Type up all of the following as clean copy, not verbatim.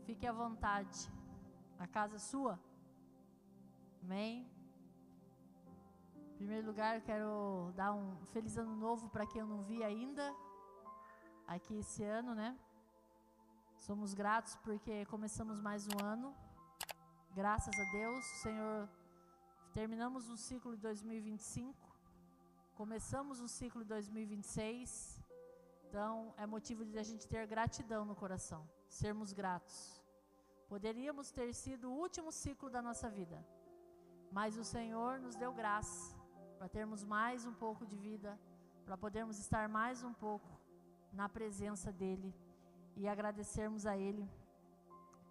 Fique à vontade. A casa é sua. Amém? Em primeiro lugar, quero dar um feliz ano novo para quem eu não vi ainda. Aqui esse ano, né? Somos gratos porque começamos mais um ano. Graças a Deus, Senhor, terminamos o ciclo de 2025. Começamos o ciclo de 2026. Então, é motivo de a gente ter gratidão no coração. Sermos gratos. Poderíamos ter sido o último ciclo da nossa vida, mas o Senhor nos deu graça para termos mais um pouco de vida, para podermos estar mais um pouco na presença dEle e agradecermos a Ele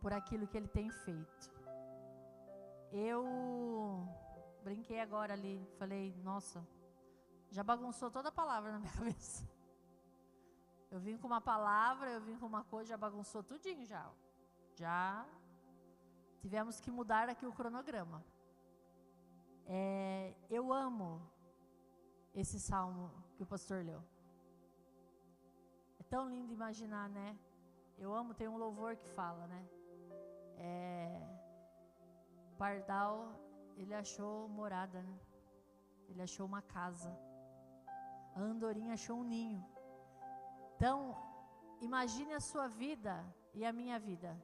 por aquilo que Ele tem feito. Eu brinquei agora ali, falei, nossa, já bagunçou toda a palavra na minha cabeça. Eu vim com uma palavra, eu vim com uma coisa, já bagunçou tudinho já. Já tivemos que mudar aqui o cronograma. Eu amo esse salmo que o pastor leu. É tão lindo imaginar, né? Eu amo, tem um louvor que fala, né? Pardal, ele achou morada, né? Ele achou uma casa. A andorinha achou um ninho. Então, imagine a sua vida e a minha vida.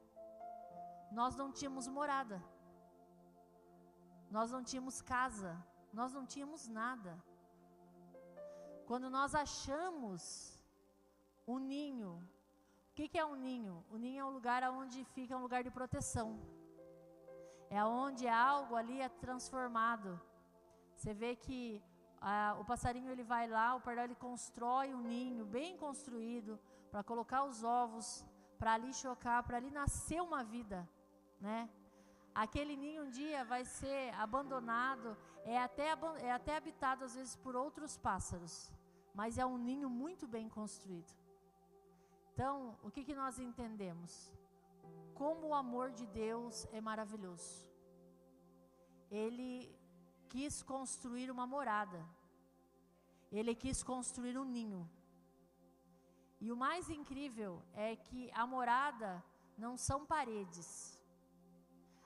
Nós não tínhamos morada. Nós não tínhamos casa. Nós não tínhamos nada. Quando nós achamos um ninho, o que é um ninho? O ninho é um lugar onde fica um lugar de proteção. É onde algo ali é transformado. Você vê que o passarinho ele vai lá, o pardal ele constrói um ninho bem construído para colocar os ovos, para ali chocar, para ali nascer uma vida, né? Aquele ninho um dia vai ser abandonado, é até habitado às vezes por outros pássaros, mas é um ninho muito bem construído. Então, o que nós entendemos? Como o amor de Deus é maravilhoso. Ele quis construir uma morada. Ele quis construir um ninho. E o mais incrível é que a morada não são paredes.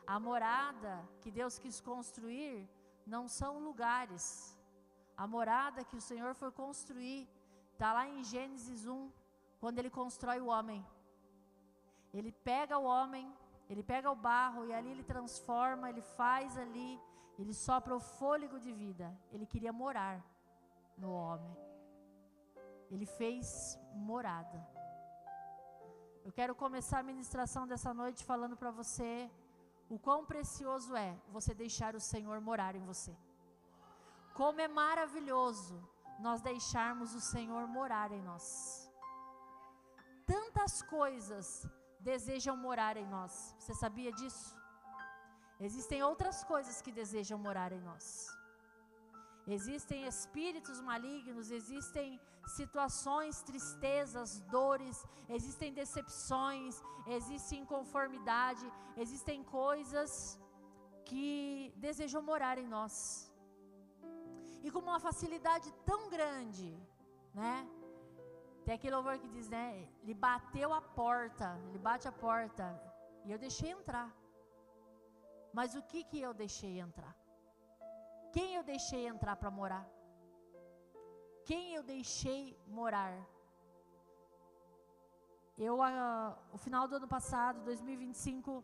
A morada que Deus quis construir não são lugares. A morada que o Senhor foi construir está lá em Gênesis 1, quando Ele constrói o homem. Ele pega o homem, Ele pega o barro e ali Ele transforma, Ele faz ali, Ele sopra o fôlego de vida. Ele queria morar no homem. Ele fez morada. Eu quero começar a ministração dessa noite falando para você o quão precioso é você deixar o Senhor morar em você. Como é maravilhoso nós deixarmos o Senhor morar em nós. Tantas coisas desejam morar em nós. Você sabia disso? Existem outras coisas que desejam morar em nós. Existem espíritos malignos, existem situações, tristezas, dores, existem decepções, existe inconformidade, existem coisas que desejam morar em nós. E com uma facilidade tão grande, né? Tem aquele louvor que diz, né? Ele bateu a porta, ele bate a porta e eu deixei entrar. Mas o que eu deixei entrar? Quem eu deixei entrar para morar? Quem eu deixei morar? O final do ano passado, 2025,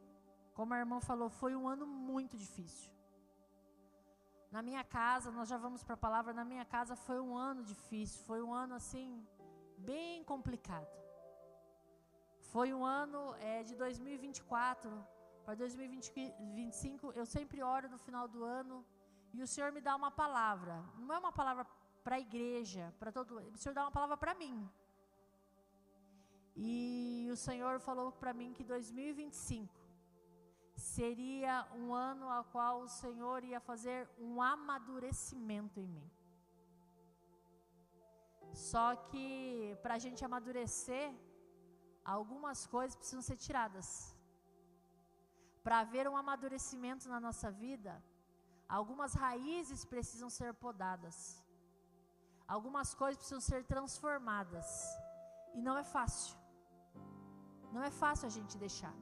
como a irmã falou, foi um ano muito difícil. Na minha casa, nós já vamos para a palavra, na minha casa foi um ano difícil, foi um ano assim, bem complicado. Foi um ano de 2024 para 2025, eu sempre oro no final do ano, e o Senhor me dá uma palavra, não é uma palavra para a igreja, para todo mundo, o Senhor dá uma palavra para mim. E o Senhor falou para mim que 2025 seria um ano ao qual o Senhor ia fazer um amadurecimento em mim. Só que para a gente amadurecer, algumas coisas precisam ser tiradas. Para haver um amadurecimento na nossa vida, algumas raízes precisam ser podadas. Algumas coisas precisam ser transformadas. E não é fácil. Não é fácil a gente deixar.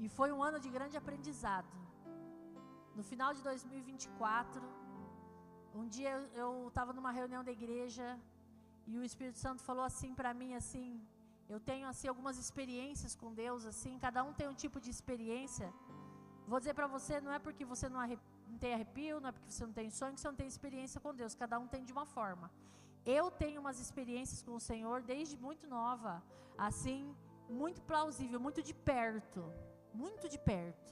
E foi um ano de grande aprendizado. No final de 2024, um dia eu estava numa reunião da igreja e o Espírito Santo falou assim para mim, assim, eu tenho assim algumas experiências com Deus, assim, cada um tem um tipo de experiência. Vou dizer para você, não é porque você não tem arrepio, não é porque você não tem sonho, que você não tem experiência com Deus, cada um tem de uma forma. Eu tenho umas experiências com o Senhor desde muito nova, assim, muito plausível, muito de perto, muito de perto.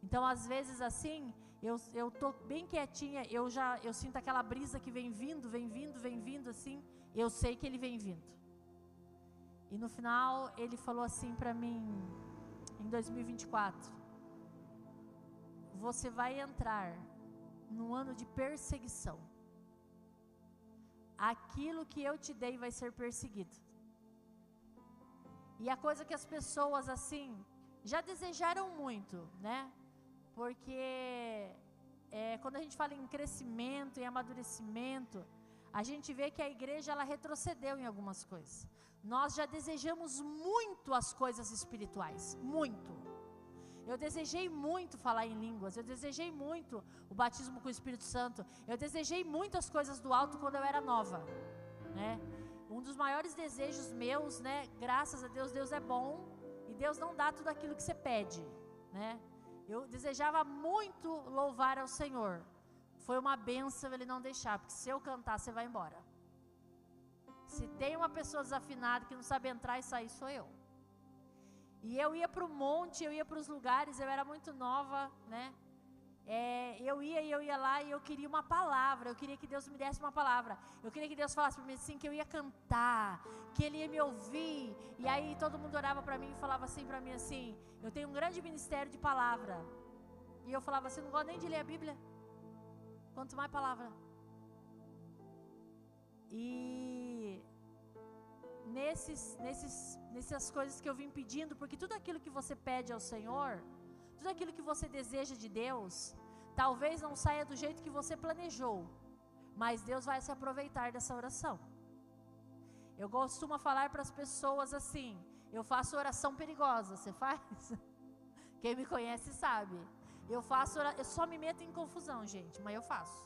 Então, às vezes, assim, eu tô bem quietinha, eu sinto aquela brisa que vem vindo, assim, eu sei que ele vem vindo. E no final, ele falou assim para mim, em 2024, você vai entrar num ano de perseguição. Aquilo que eu te dei vai ser perseguido. E a coisa que as pessoas, assim, já desejaram muito, né? Porque quando a gente fala em crescimento, em amadurecimento, a gente vê que a igreja ela retrocedeu em algumas coisas. Nós já desejamos muito as coisas espirituais, muito. Eu desejei muito falar em línguas, eu desejei muito o batismo com o Espírito Santo, eu desejei muito as coisas do alto quando eu era nova, né? Um dos maiores desejos meus, né? Graças a Deus, Deus é bom e Deus não dá tudo aquilo que você pede, né? Eu desejava muito louvar ao Senhor. Foi uma bênção ele não deixar, porque se eu cantar, você vai embora. Se tem uma pessoa desafinada que não sabe entrar e sair, sou eu. E eu ia para o monte, eu ia para os lugares, eu era muito nova, né? Eu ia lá e eu queria uma palavra, eu queria que Deus me desse uma palavra. Eu queria que Deus falasse para mim assim, que eu ia cantar, que Ele ia me ouvir. E aí todo mundo orava para mim e falava assim para mim assim, eu tenho um grande ministério de palavra. E eu falava assim, não gosto nem de ler a Bíblia, quanto mais palavra. E nessas coisas que eu vim pedindo, porque tudo aquilo que você pede ao Senhor, tudo aquilo que você deseja de Deus, talvez não saia do jeito que você planejou, mas Deus vai se aproveitar dessa oração. Eu costumo falar para as pessoas assim, eu faço oração perigosa, você faz? Quem me conhece sabe. Eu só me meto em confusão, gente, mas eu faço.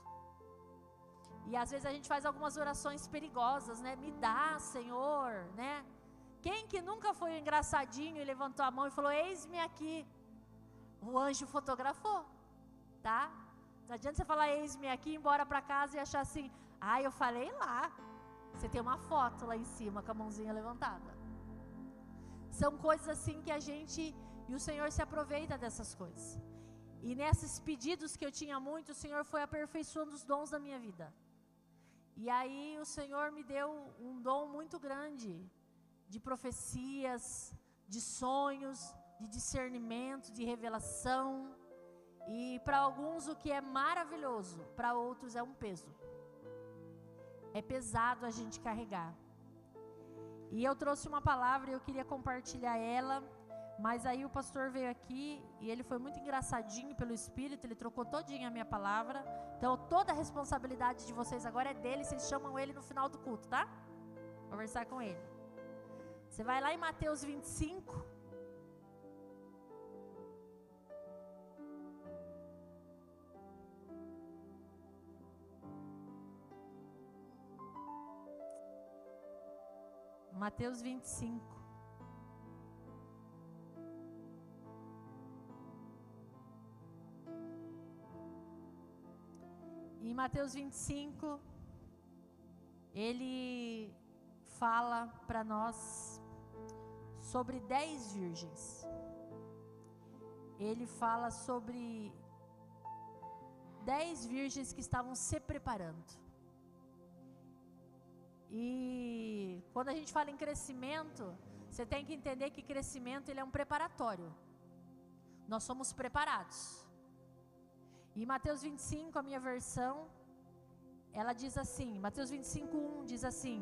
E às vezes a gente faz algumas orações perigosas, né? Me dá, Senhor, né? Quem que nunca foi engraçadinho e levantou a mão e falou, eis-me aqui? O anjo fotografou, tá? Não adianta você falar, eis-me aqui, ir embora para casa e achar assim, eu falei lá. Você tem uma foto lá em cima com a mãozinha levantada. São coisas assim que a gente, e o Senhor se aproveita dessas coisas. E nesses pedidos que eu tinha muito, o Senhor foi aperfeiçoando os dons da minha vida. E aí o Senhor me deu um dom muito grande, de profecias, de sonhos, de discernimento, de revelação. E para alguns o que é maravilhoso, para outros é um peso. É pesado a gente carregar. E eu trouxe uma palavra e eu queria compartilhar ela, mas aí o pastor veio aqui e ele foi muito engraçadinho pelo Espírito, ele trocou todinha a minha palavra. Então toda a responsabilidade de vocês agora é dele, vocês chamam ele no final do culto, tá? Conversar com ele. Você vai lá em Mateus 25. Mateus 25. Em Mateus 25, ele fala para nós sobre 10 virgens. Ele fala sobre 10 virgens que estavam se preparando. E quando a gente fala em crescimento, você tem que entender que crescimento ele é um preparatório. Nós somos preparados. E Mateus 25, a minha versão, ela diz assim, Mateus 25:1 diz assim: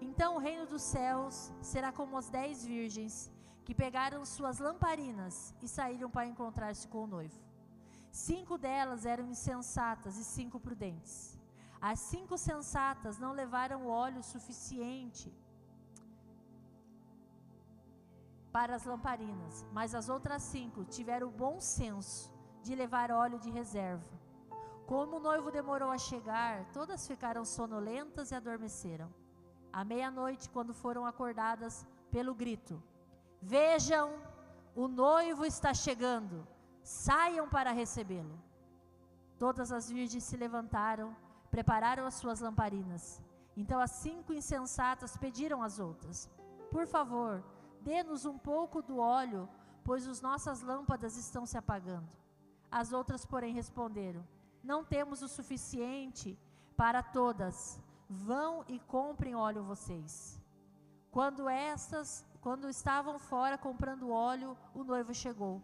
então o reino dos céus será como as 10 virgens que pegaram suas lamparinas e saíram para encontrar-se com o noivo. 5 delas eram insensatas e 5 prudentes. As 5 sensatas não levaram óleo suficiente para as lamparinas, mas as outras 5 tiveram o bom senso de levar óleo de reserva. Como o noivo demorou a chegar, todas ficaram sonolentas e adormeceram. À meia-noite, quando foram acordadas pelo grito: vejam, o noivo está chegando, saiam para recebê-lo. Todas as virgens se levantaram, prepararam as suas lamparinas. Então as 5 insensatas pediram às outras: por favor, dê-nos um pouco do óleo, pois as nossas lâmpadas estão se apagando. As outras, porém, responderam: não temos o suficiente para todas, vão e comprem óleo vocês. Quando estavam fora comprando óleo, o noivo chegou.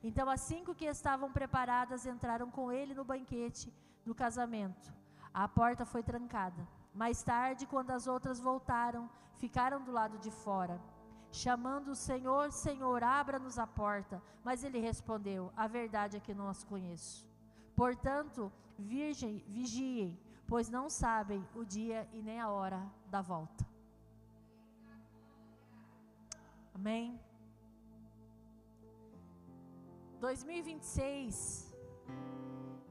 Então as 5 que estavam preparadas entraram com ele no banquete do casamento. A porta foi trancada. Mais tarde, quando as outras voltaram, ficaram do lado de fora, chamando o Senhor: Senhor, abra-nos a porta. Mas ele respondeu: a verdade é que não as conheço. Portanto, vigiem, pois não sabem o dia e nem a hora da volta. Amém? 2026,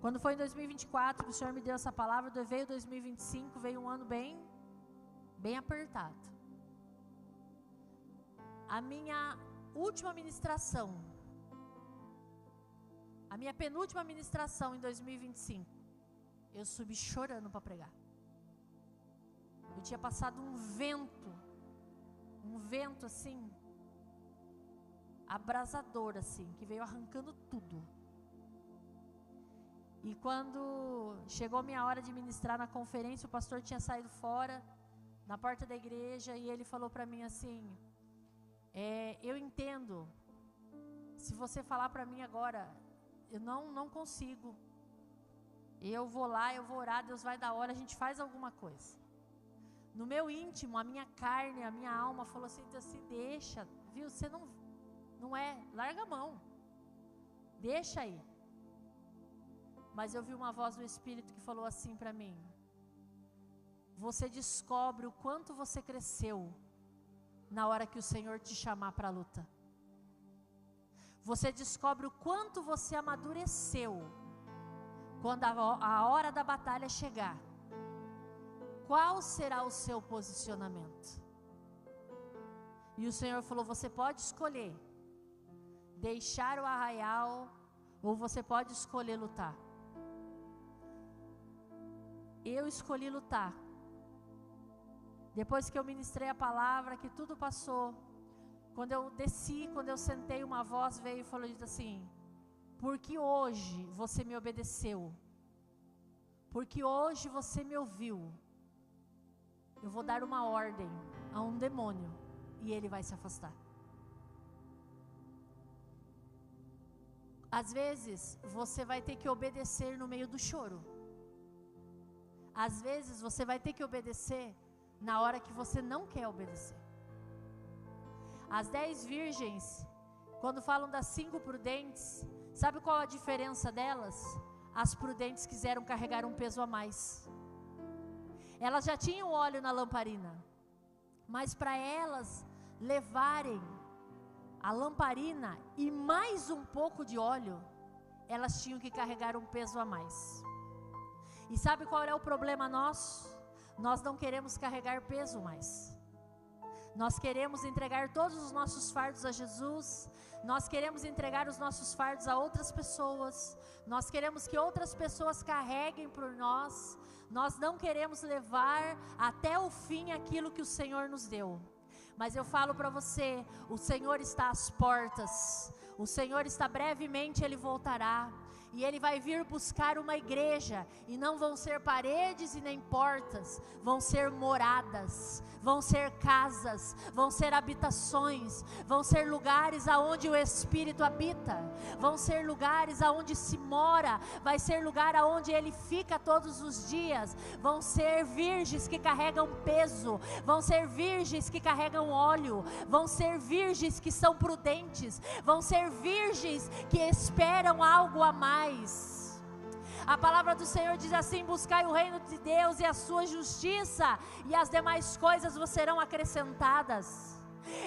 quando foi em 2024 que o Senhor me deu essa palavra, veio 2025, veio um ano bem apertado. A minha última ministração, a minha penúltima ministração em 2025, eu subi chorando para pregar. Eu tinha passado um vento assim, abrasador assim, que veio arrancando tudo. E quando chegou a minha hora de ministrar na conferência, o pastor tinha saído fora, na porta da igreja, e ele falou para mim assim: eu entendo, se você falar para mim agora, eu não consigo, eu vou lá, eu vou orar, Deus vai dar hora, a gente faz alguma coisa. No meu íntimo, a minha carne, a minha alma falou assim, deixa, viu, você não é, larga a mão, deixa aí. Mas eu vi uma voz do Espírito que falou assim para mim: você descobre o quanto você cresceu na hora que o Senhor te chamar para a luta. Você descobre o quanto você amadureceu quando a hora da batalha chegar. Qual será o seu posicionamento? E o Senhor falou: você pode escolher deixar o arraial, ou você pode escolher lutar. Eu escolhi lutar. Depois que eu ministrei a palavra, que tudo passou, quando eu desci, quando eu sentei, uma voz veio e falou assim: porque hoje você me obedeceu, porque hoje você me ouviu, eu vou dar uma ordem a um demônio e ele vai se afastar. Às vezes você vai ter que obedecer no meio do choro. Às vezes você vai ter que obedecer na hora que você não quer obedecer. As 10 virgens, quando falam das 5 prudentes, sabe qual a diferença delas? As prudentes quiseram carregar um peso a mais. Elas já tinham óleo na lamparina, mas para elas levarem a lamparina e mais um pouco de óleo, elas tinham que carregar um peso a mais. E sabe qual é o problema nosso? Nós não queremos carregar peso mais. Nós queremos entregar todos os nossos fardos a Jesus. Nós queremos entregar os nossos fardos a outras pessoas. Nós queremos que outras pessoas carreguem por nós. Nós não queremos levar até o fim aquilo que o Senhor nos deu. Mas eu falo para você, o Senhor está às portas. O Senhor está brevemente, Ele voltará. E Ele vai vir buscar uma igreja, e não vão ser paredes e nem portas, vão ser moradas, vão ser casas, vão ser habitações, vão ser lugares aonde o Espírito habita, vão ser lugares aonde se mora, vai ser lugar aonde Ele fica todos os dias, vão ser virgens que carregam peso, vão ser virgens que carregam óleo, vão ser virgens que são prudentes, vão ser virgens que esperam algo a mais. A palavra do Senhor diz assim: buscai o reino de Deus e a sua justiça, e as demais coisas vos serão acrescentadas.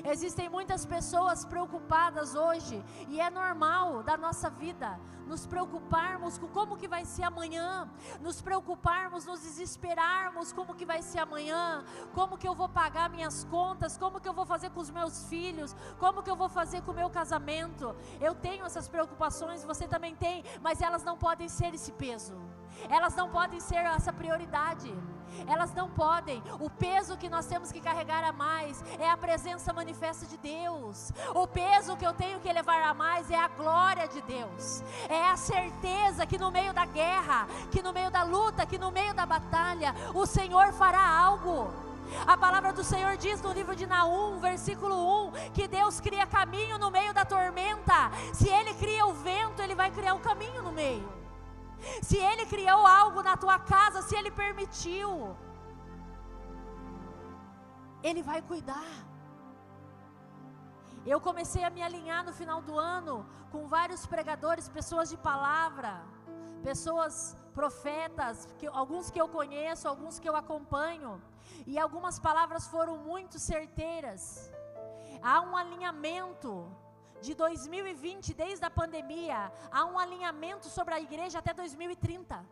Existem muitas pessoas preocupadas hoje, e é normal da nossa vida nos preocuparmos com como que vai ser amanhã, nos preocuparmos, nos desesperarmos como que vai ser amanhã, como que eu vou pagar minhas contas, como que eu vou fazer com os meus filhos, como que eu vou fazer com o meu casamento. Eu tenho essas preocupações, você também tem, mas elas não podem ser esse peso, elas não podem ser essa prioridade. Elas não podem. O peso que nós temos que carregar a mais é a presença manifesta de Deus. O peso que eu tenho que levar a mais é a glória de Deus. É a certeza que no meio da guerra, que no meio da luta, que no meio da batalha, o Senhor fará algo. A palavra do Senhor diz no livro de Naum, versículo 1, que Deus cria caminho no meio da tormenta. Se Ele cria o vento, Ele vai criar um caminho no meio. Se Ele criou algo na tua casa, se Ele permitiu, Ele vai cuidar. Eu comecei a me alinhar no final do ano com vários pregadores, pessoas de palavra, pessoas profetas, alguns que eu conheço, alguns que eu acompanho, e algumas palavras foram muito certeiras. Há um alinhamento de 2020, desde a pandemia, há um alinhamento sobre a igreja até 2030.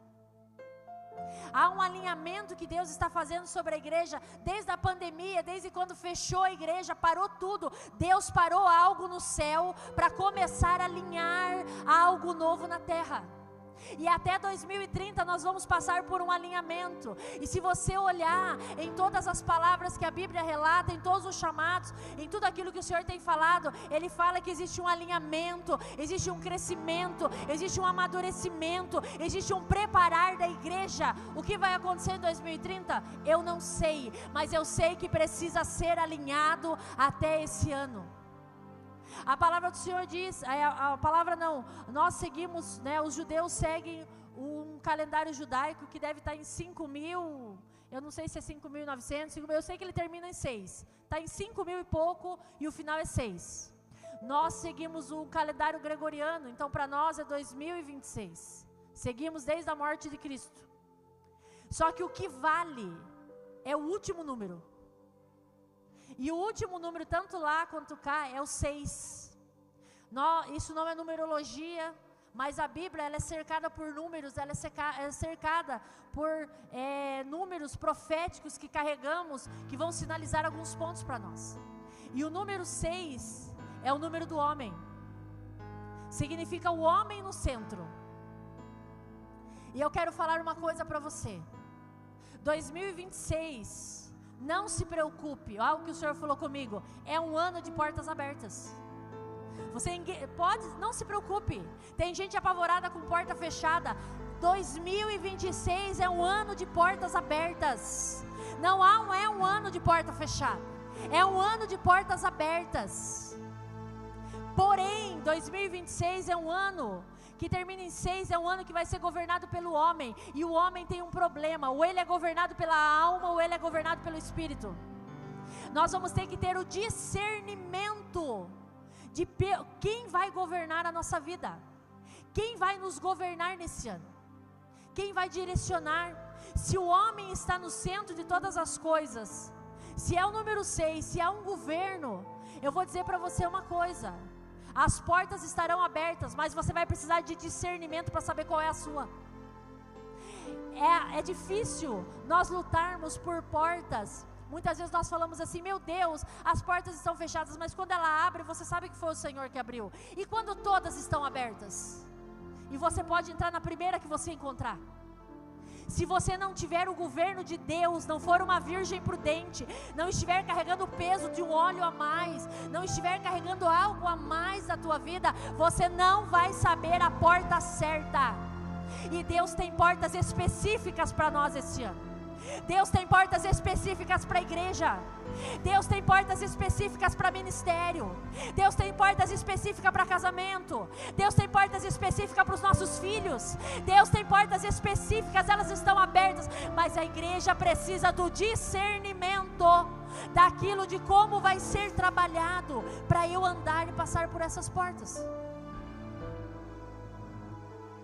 Há um alinhamento que Deus está fazendo sobre a igreja, desde a pandemia, desde quando fechou a igreja, parou tudo. Deus parou algo no céu, para começar a alinhar algo novo na terra. E até 2030 nós vamos passar por um alinhamento. E se você olhar em todas as palavras que a Bíblia relata, em todos os chamados, em tudo aquilo que o Senhor tem falado, Ele fala que existe um alinhamento, existe um crescimento, existe um amadurecimento, existe um preparar da igreja. O que vai acontecer em 2030? Eu não sei, mas eu sei que precisa ser alinhado até esse ano. A palavra do Senhor diz, a palavra não, nós seguimos, né, os judeus seguem um calendário judaico que deve estar em 5.000, eu não sei se é 5.900, 5.000, eu sei que ele termina em 6, está em 5.000 e pouco e o final é 6. Nós seguimos o calendário gregoriano, então para nós é 2026, seguimos desde a morte de Cristo. Só que o que vale é o último número. E o último número, tanto lá quanto cá, é o 6. Isso não é numerologia, mas a Bíblia ela é cercada por números, ela é cercada por números proféticos que carregamos, que vão sinalizar alguns pontos para nós. E o número 6 é o número do homem. Significa o homem no centro. E eu quero falar uma coisa para você. 2026... não se preocupe, algo que o Senhor falou comigo, é um ano de portas abertas. Você pode, não se preocupe, tem gente apavorada com porta fechada. 2026 é um ano de portas abertas, não é um ano de porta fechada, é um ano de portas abertas. Porém, 2026 é um ano que termina em 6, é um ano que vai ser governado pelo homem, e o homem tem um problema, ou ele é governado pela alma, ou ele é governado pelo Espírito. Nós vamos ter que ter o discernimento de quem vai governar a nossa vida, quem vai nos governar nesse ano, quem vai direcionar. Se o homem está no centro de todas as coisas, se é o número 6, se há um governo, eu vou dizer para você uma coisa: as portas estarão abertas, mas você vai precisar de discernimento para saber qual é a sua. É difícil nós lutarmos por portas. Muitas vezes nós falamos assim: meu Deus, as portas estão fechadas, mas quando ela abre, você sabe que foi o Senhor que abriu. E quando todas estão abertas? E você pode entrar na primeira que você encontrar. Se você não tiver o governo de Deus, não for uma virgem prudente, não estiver carregando o peso de um óleo a mais, não estiver carregando algo a mais da tua vida, você não vai saber a porta certa. E Deus tem portas específicas para nós esse ano. Deus tem portas específicas para a igreja. Deus tem portas específicas para ministério. Deus tem portas específicas para casamento. Deus tem portas específicas para os nossos filhos. Deus tem portas específicas, elas estão abertas, mas a igreja precisa do discernimento daquilo, de como vai ser trabalhado, para eu andar e passar por essas portas.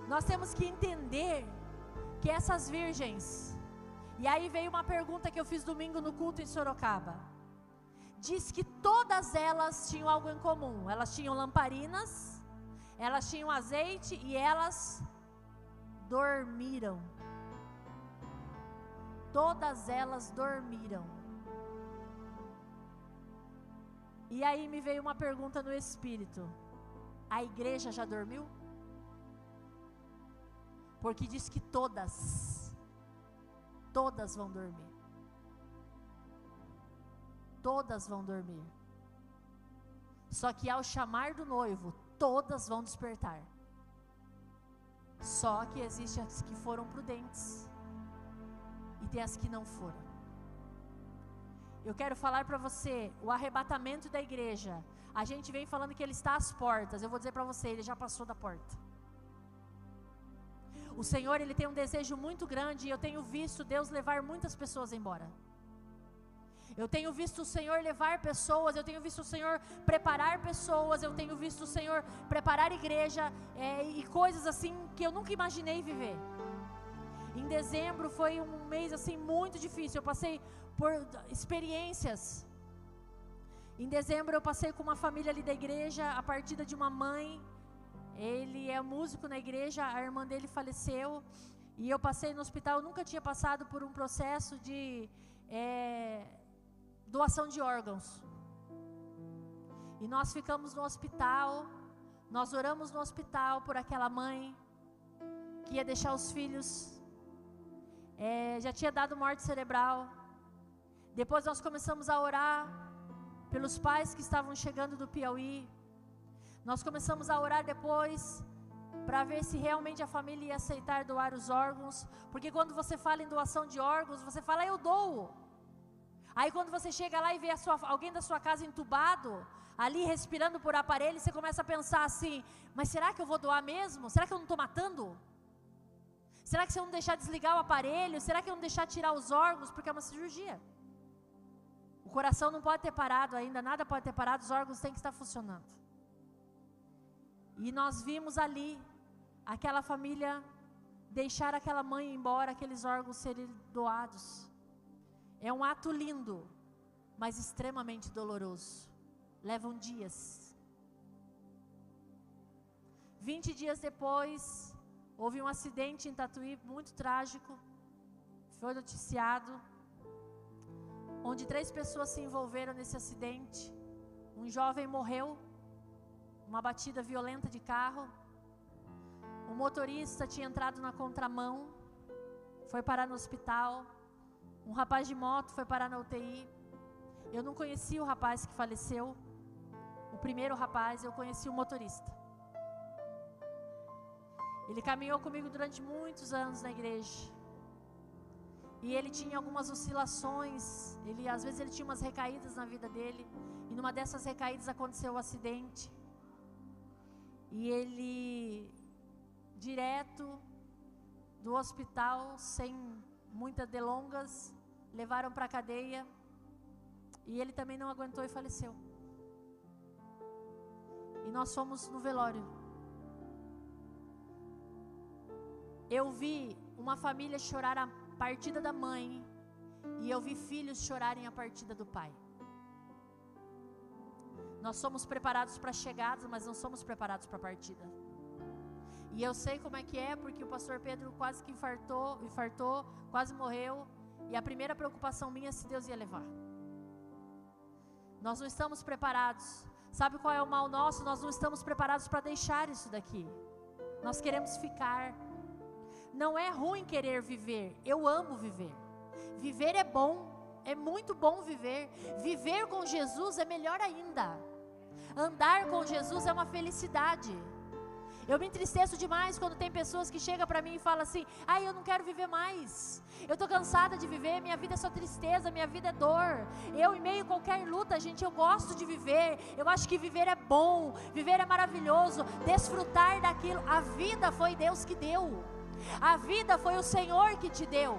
Nós temos que entender que essas virgens, e aí veio uma pergunta que eu fiz domingo no culto em Sorocaba: diz que todas elas tinham algo em comum. Elas tinham lamparinas, elas tinham azeite e elas dormiram. Todas elas dormiram. E aí me veio uma pergunta no espírito: a igreja já dormiu? Porque diz que todas vão dormir. Todas vão dormir. Só que ao chamar do noivo, todas vão despertar. Só que existem as que foram prudentes e tem as que não foram. Eu quero falar para você, o arrebatamento da igreja, a gente vem falando que ele está às portas. Eu vou dizer para você, ele já passou da porta. O Senhor, ele tem um desejo muito grande, e eu tenho visto Deus levar muitas pessoas embora. Eu tenho visto o Senhor levar pessoas, eu tenho visto o Senhor preparar pessoas, eu tenho visto o Senhor preparar igreja, e coisas assim que eu nunca imaginei viver. Em dezembro foi um mês assim muito difícil, eu passei por experiências. Em dezembro eu passei com uma família ali da igreja, a partida de uma mãe. Ele é músico na igreja, a irmã dele faleceu, e eu passei no hospital. Eu nunca tinha passado por um processo de doação de órgãos. E nós ficamos no hospital, nós oramos no hospital por aquela mãe que ia deixar os filhos, já tinha dado morte cerebral. Depois nós começamos a orar pelos pais que estavam chegando do Piauí. Nós começamos a orar depois para ver se realmente a família ia aceitar doar os órgãos, porque quando você fala em doação de órgãos, você fala, eu dou. Aí quando você chega lá e vê alguém da sua casa entubado, ali respirando por aparelho, você começa a pensar assim, mas será que eu vou doar mesmo? Será que eu não estou matando? Será que se eu não deixar desligar o aparelho, será que eu não deixar tirar os órgãos? Porque é uma cirurgia. O coração não pode ter parado ainda, nada pode ter parado, os órgãos têm que estar funcionando. E nós vimos ali, aquela família deixar aquela mãe embora, aqueles órgãos serem doados. É um ato lindo, mas extremamente doloroso. Levam dias. 20 dias depois, houve um acidente em Tatuí, muito trágico. Foi noticiado, onde 3 pessoas se envolveram nesse acidente. Um jovem morreu, uma batida violenta de carro. O motorista tinha entrado na contramão, foi parar no hospital. Um rapaz de moto foi parar na UTI. Eu não conheci o rapaz que faleceu, o primeiro rapaz, eu conheci o motorista. Ele caminhou comigo durante muitos anos na igreja. E ele tinha algumas oscilações, às vezes ele tinha umas recaídas na vida dele. E numa dessas recaídas aconteceu o acidente. E ele, direto do hospital, sem muitas delongas, levaram para a cadeia. E ele também não aguentou e faleceu. E nós fomos no velório. Eu vi uma família chorar a partida da mãe, e eu vi filhos chorarem a partida do pai. Nós somos preparados para a chegada, mas não somos preparados para a partida. E eu sei como é que é, porque o pastor Pedro quase que infartou, quase morreu, e a primeira preocupação minha é se Deus ia levar. Nós não estamos preparados. Sabe qual é o mal nosso? Nós não estamos preparados para deixar isso daqui. Nós queremos ficar. Não é ruim querer viver, eu amo viver. Viver é bom, é muito bom viver. Viver com Jesus é melhor ainda. Andar com Jesus é uma felicidade. Eu me entristeço demais quando tem pessoas que chegam para mim e falam assim, eu não quero viver mais, eu estou cansada de viver, minha vida é só tristeza, minha vida é dor. Eu, em meio a qualquer luta, gente, eu gosto de viver. Eu acho que viver é bom, viver é maravilhoso, desfrutar daquilo. A vida foi Deus que deu, a vida foi o Senhor que te deu.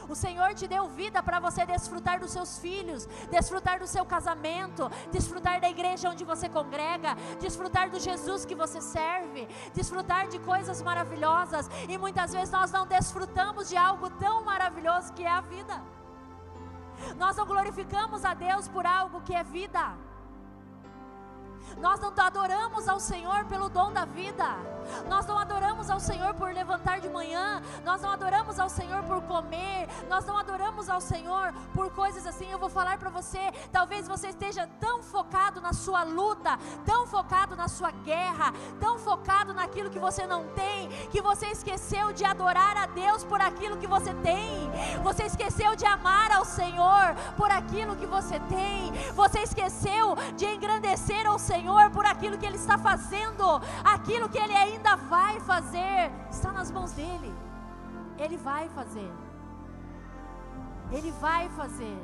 O Senhor te deu vida para você desfrutar dos seus filhos, desfrutar do seu casamento, desfrutar da igreja onde você congrega, desfrutar do Jesus que você serve, desfrutar de coisas maravilhosas. E muitas vezes nós não desfrutamos de algo tão maravilhoso que é a vida. Nós não glorificamos a Deus por algo que é vida. Nós não adoramos ao Senhor pelo dom da vida. Nós não adoramos ao Senhor por levantar de manhã. Nós não adoramos ao Senhor por comer. Nós não adoramos ao Senhor por coisas assim. Eu vou falar para você, talvez você esteja tão focado na sua luta, tão focado na sua guerra, tão focado naquilo que você não tem, que você esqueceu de adorar a Deus por aquilo que você tem. Você esqueceu de amar ao Senhor por aquilo que você tem. Você esqueceu de engrandecer ao Senhor por aquilo que Ele está fazendo. Aquilo que Ele ainda vai fazer está nas mãos dEle. Ele vai fazer. Ele vai fazer.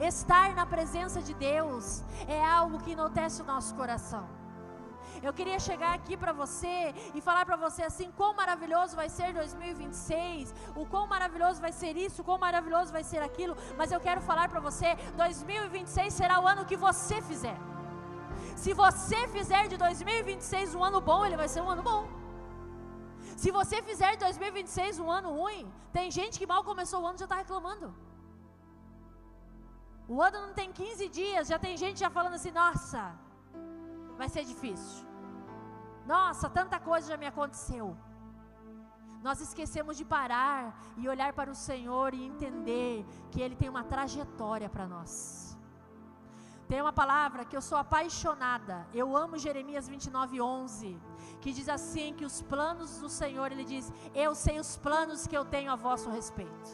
Estar na presença de Deus é algo que enaltece o nosso coração. Eu queria chegar aqui para você e falar para você assim, quão maravilhoso vai ser 2026, o quão maravilhoso vai ser isso, o quão maravilhoso vai ser aquilo, mas eu quero falar para você, 2026 será o ano que você fizer. Se você fizer de 2026 um ano bom, ele vai ser um ano bom. Se você fizer de 2026 um ano ruim, tem gente que mal começou o ano já está reclamando. O ano não tem 15 dias, já tem gente já falando assim, nossa, vai ser difícil. Nossa, tanta coisa já me aconteceu. Nós esquecemos de parar e olhar para o Senhor e entender que Ele tem uma trajetória para nós. Tem uma palavra que eu sou apaixonada, eu amo Jeremias 29:11, que diz assim, que os planos do Senhor, Ele diz, eu sei os planos que eu tenho a vosso respeito.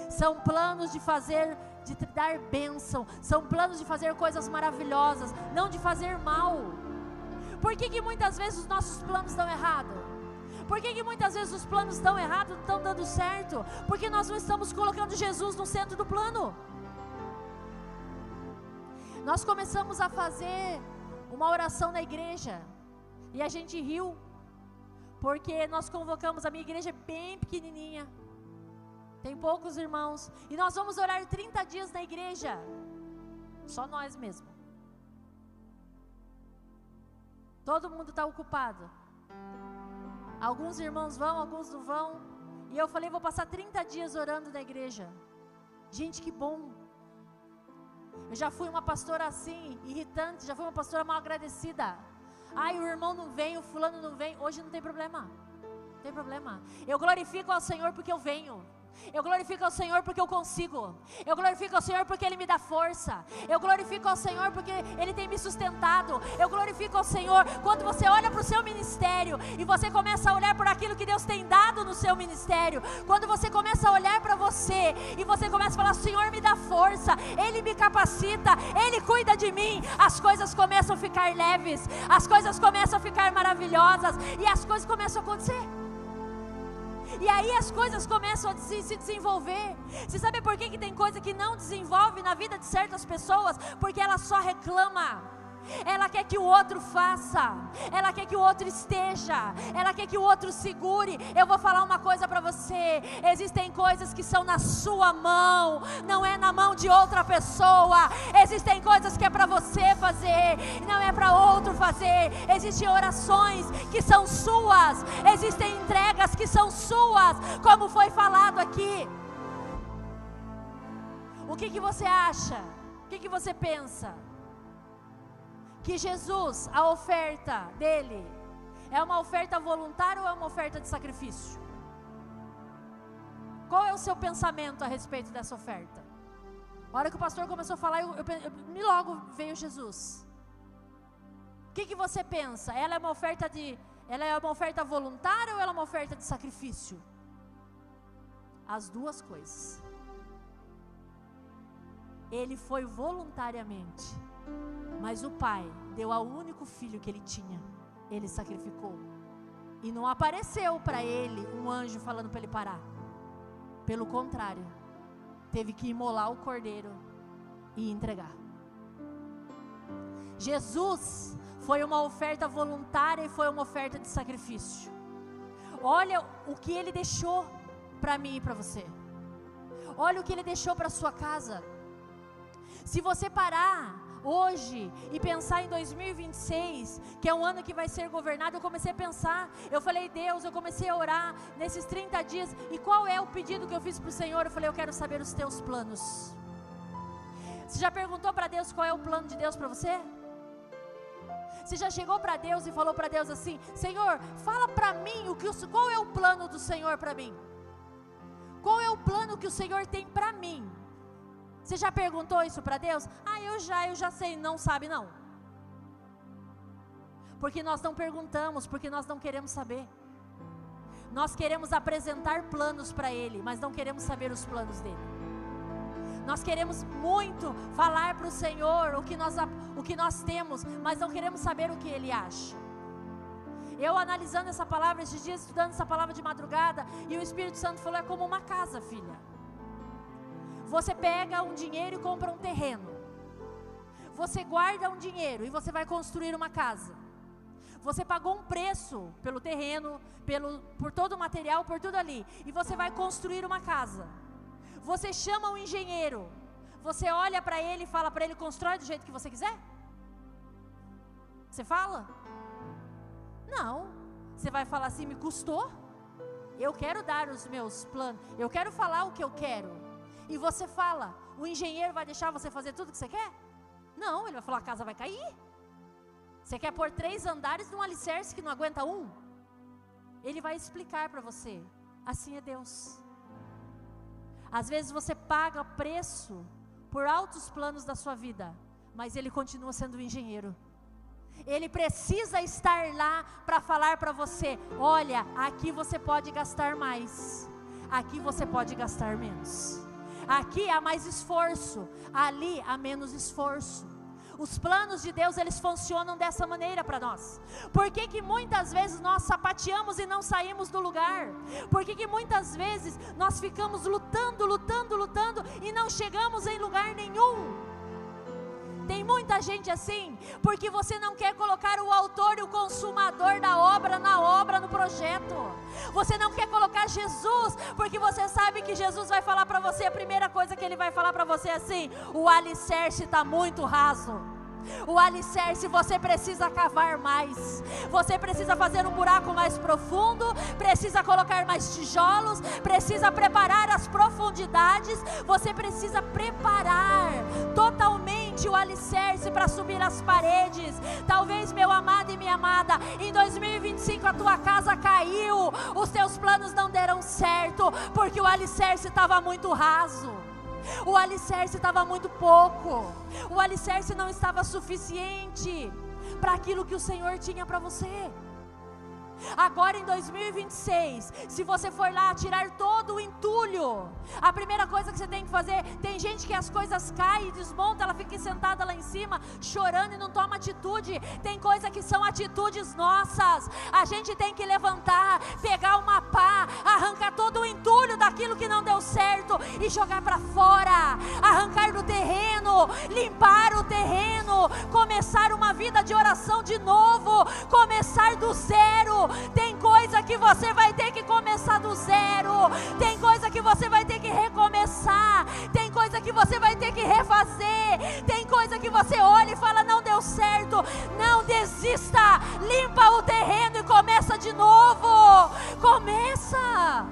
São planos de fazer, de te dar bênção, são planos de fazer coisas maravilhosas, não de fazer mal. Por que muitas vezes os nossos planos estão errados? Por que muitas vezes os planos estão errados, não estão dando certo? Porque nós não estamos colocando Jesus no centro do plano. Nós começamos a fazer uma oração na igreja e a gente riu, porque nós convocamos, a minha igreja é bem pequenininha, tem poucos irmãos, e nós vamos orar 30 dias na igreja, só nós mesmo. Todo mundo está ocupado, alguns irmãos vão, alguns não vão, e eu falei, vou passar 30 dias orando na igreja. Gente, que bom. Eu já fui uma pastora assim, irritante, já fui uma pastora mal agradecida. Ai, o irmão não vem, o fulano não vem. Hoje não tem problema, não tem problema. Eu glorifico ao Senhor porque eu venho. Eu glorifico ao Senhor porque eu consigo. Eu glorifico ao Senhor porque Ele me dá força. Eu glorifico ao Senhor porque Ele tem me sustentado. Eu glorifico ao Senhor quando você olha para o seu ministério e você começa a olhar por aquilo que Deus tem dado no seu ministério. Quando você começa a olhar para você e você começa a falar, Senhor me dá força, Ele me capacita, Ele cuida de mim, as coisas começam a ficar leves, as coisas começam a ficar maravilhosas e as coisas começam a acontecer. E aí as coisas começam a se desenvolver. Você sabe por que tem coisa que não desenvolve na vida de certas pessoas? Porque ela só reclama. Ela quer que o outro faça, ela quer que o outro esteja, ela quer que o outro segure. Eu vou falar uma coisa para você, existem coisas que são na sua mão, não é na mão de outra pessoa. Existem coisas que é para você fazer, não é para outro fazer. Existem orações que são suas, existem entregas que são suas, como foi falado aqui. O que você acha? O que você pensa? Que Jesus, a oferta dele, é uma oferta voluntária ou é uma oferta de sacrifício? Qual é o seu pensamento a respeito dessa oferta? A hora que o pastor começou a falar, me logo veio Jesus. O que você pensa? Ela é uma oferta voluntária ou ela é uma oferta de sacrifício? As duas coisas. Ele foi voluntariamente, mas o pai deu ao único filho que ele tinha, ele sacrificou. E não apareceu para ele um anjo falando para ele parar. Pelo contrário, teve que imolar o cordeiro e entregar. Jesus foi uma oferta voluntária e foi uma oferta de sacrifício. Olha o que ele deixou para mim e para você. Olha o que ele deixou para sua casa. Se você parar hoje e pensar em 2026, que é um ano que vai ser governado, eu comecei a pensar, eu falei, Deus, eu comecei a orar nesses 30 dias, e qual é o pedido que eu fiz para o Senhor? Eu falei, eu quero saber os teus planos. Você já perguntou para Deus qual é o plano de Deus para você? Você já chegou para Deus e falou para Deus assim: Senhor, fala para mim qual é o plano do Senhor para mim? Qual é o plano que o Senhor tem para mim? Você já perguntou isso para Deus? Eu já sei. Não sabe não. Porque nós não perguntamos, porque nós não queremos saber. Nós queremos apresentar planos para Ele, mas não queremos saber os planos dEle. Nós queremos muito falar para o Senhor o que nós temos, mas não queremos saber o que Ele acha. Eu analisando essa palavra esses dias, estudando essa palavra de madrugada, e o Espírito Santo falou: é como uma casa, filha. Você pega um dinheiro e compra um terreno. Você guarda um dinheiro e você vai construir uma casa. Você pagou um preço pelo terreno, por todo o material, por tudo ali, e você vai construir uma casa. Você chama um engenheiro, você olha para ele e fala para ele: constrói do jeito que você quiser? Você fala? Não. Você vai falar assim: me custou? Eu quero dar os meus planos, eu quero falar o que eu quero. E você fala, o engenheiro vai deixar você fazer tudo o que você quer? Não, ele vai falar: a casa vai cair. Você quer pôr 3 andares num alicerce que não aguenta um? Ele vai explicar para você. Assim é Deus. Às vezes você paga preço por altos planos da sua vida, mas Ele continua sendo o engenheiro. Ele precisa estar lá para falar para você: olha, aqui você pode gastar mais, aqui você pode gastar menos. Aqui há mais esforço, ali há menos esforço. Os planos de Deus, eles funcionam dessa maneira para nós. Por que muitas vezes nós sapateamos e não saímos do lugar? Por que muitas vezes nós ficamos lutando e não chegamos em lugar nenhum? Tem muita gente assim, porque você não quer colocar o autor e o consumador da obra na obra, no projeto. Você não quer colocar Jesus, porque você sabe que Jesus vai falar para você, a primeira coisa que Ele vai falar para você é assim: o alicerce está muito raso. O alicerce você precisa cavar mais, você precisa fazer um buraco mais profundo, precisa colocar mais tijolos, precisa preparar as profundidades, você precisa preparar totalmente o alicerce para subir as paredes. Talvez, meu amado e minha amada, em 2025 a tua casa caiu, os teus planos não deram certo, porque o alicerce estava muito raso. O alicerce estava muito pouco. O alicerce não estava suficiente para aquilo que o Senhor tinha para você. Agora em 2026, se você for lá tirar todo o entulho, a primeira coisa que você tem que fazer, tem gente que as coisas caem e desmonta, ela fica sentada lá em cima, chorando e não toma atitude. Tem coisa que são atitudes nossas. A gente tem que levantar, pegar uma pá, arrancar todo o entulho daquilo que não deu certo e jogar para fora, arrancar do terreno, limpar o terreno, começar uma vida de oração de novo, começar do zero. Tem coisa que você vai ter que começar do zero, tem coisa que você vai ter que recomeçar, tem coisa que você vai ter que refazer, tem coisa que você olha e fala: não deu certo. Não desista, limpa o terreno e começa de novo. Começa.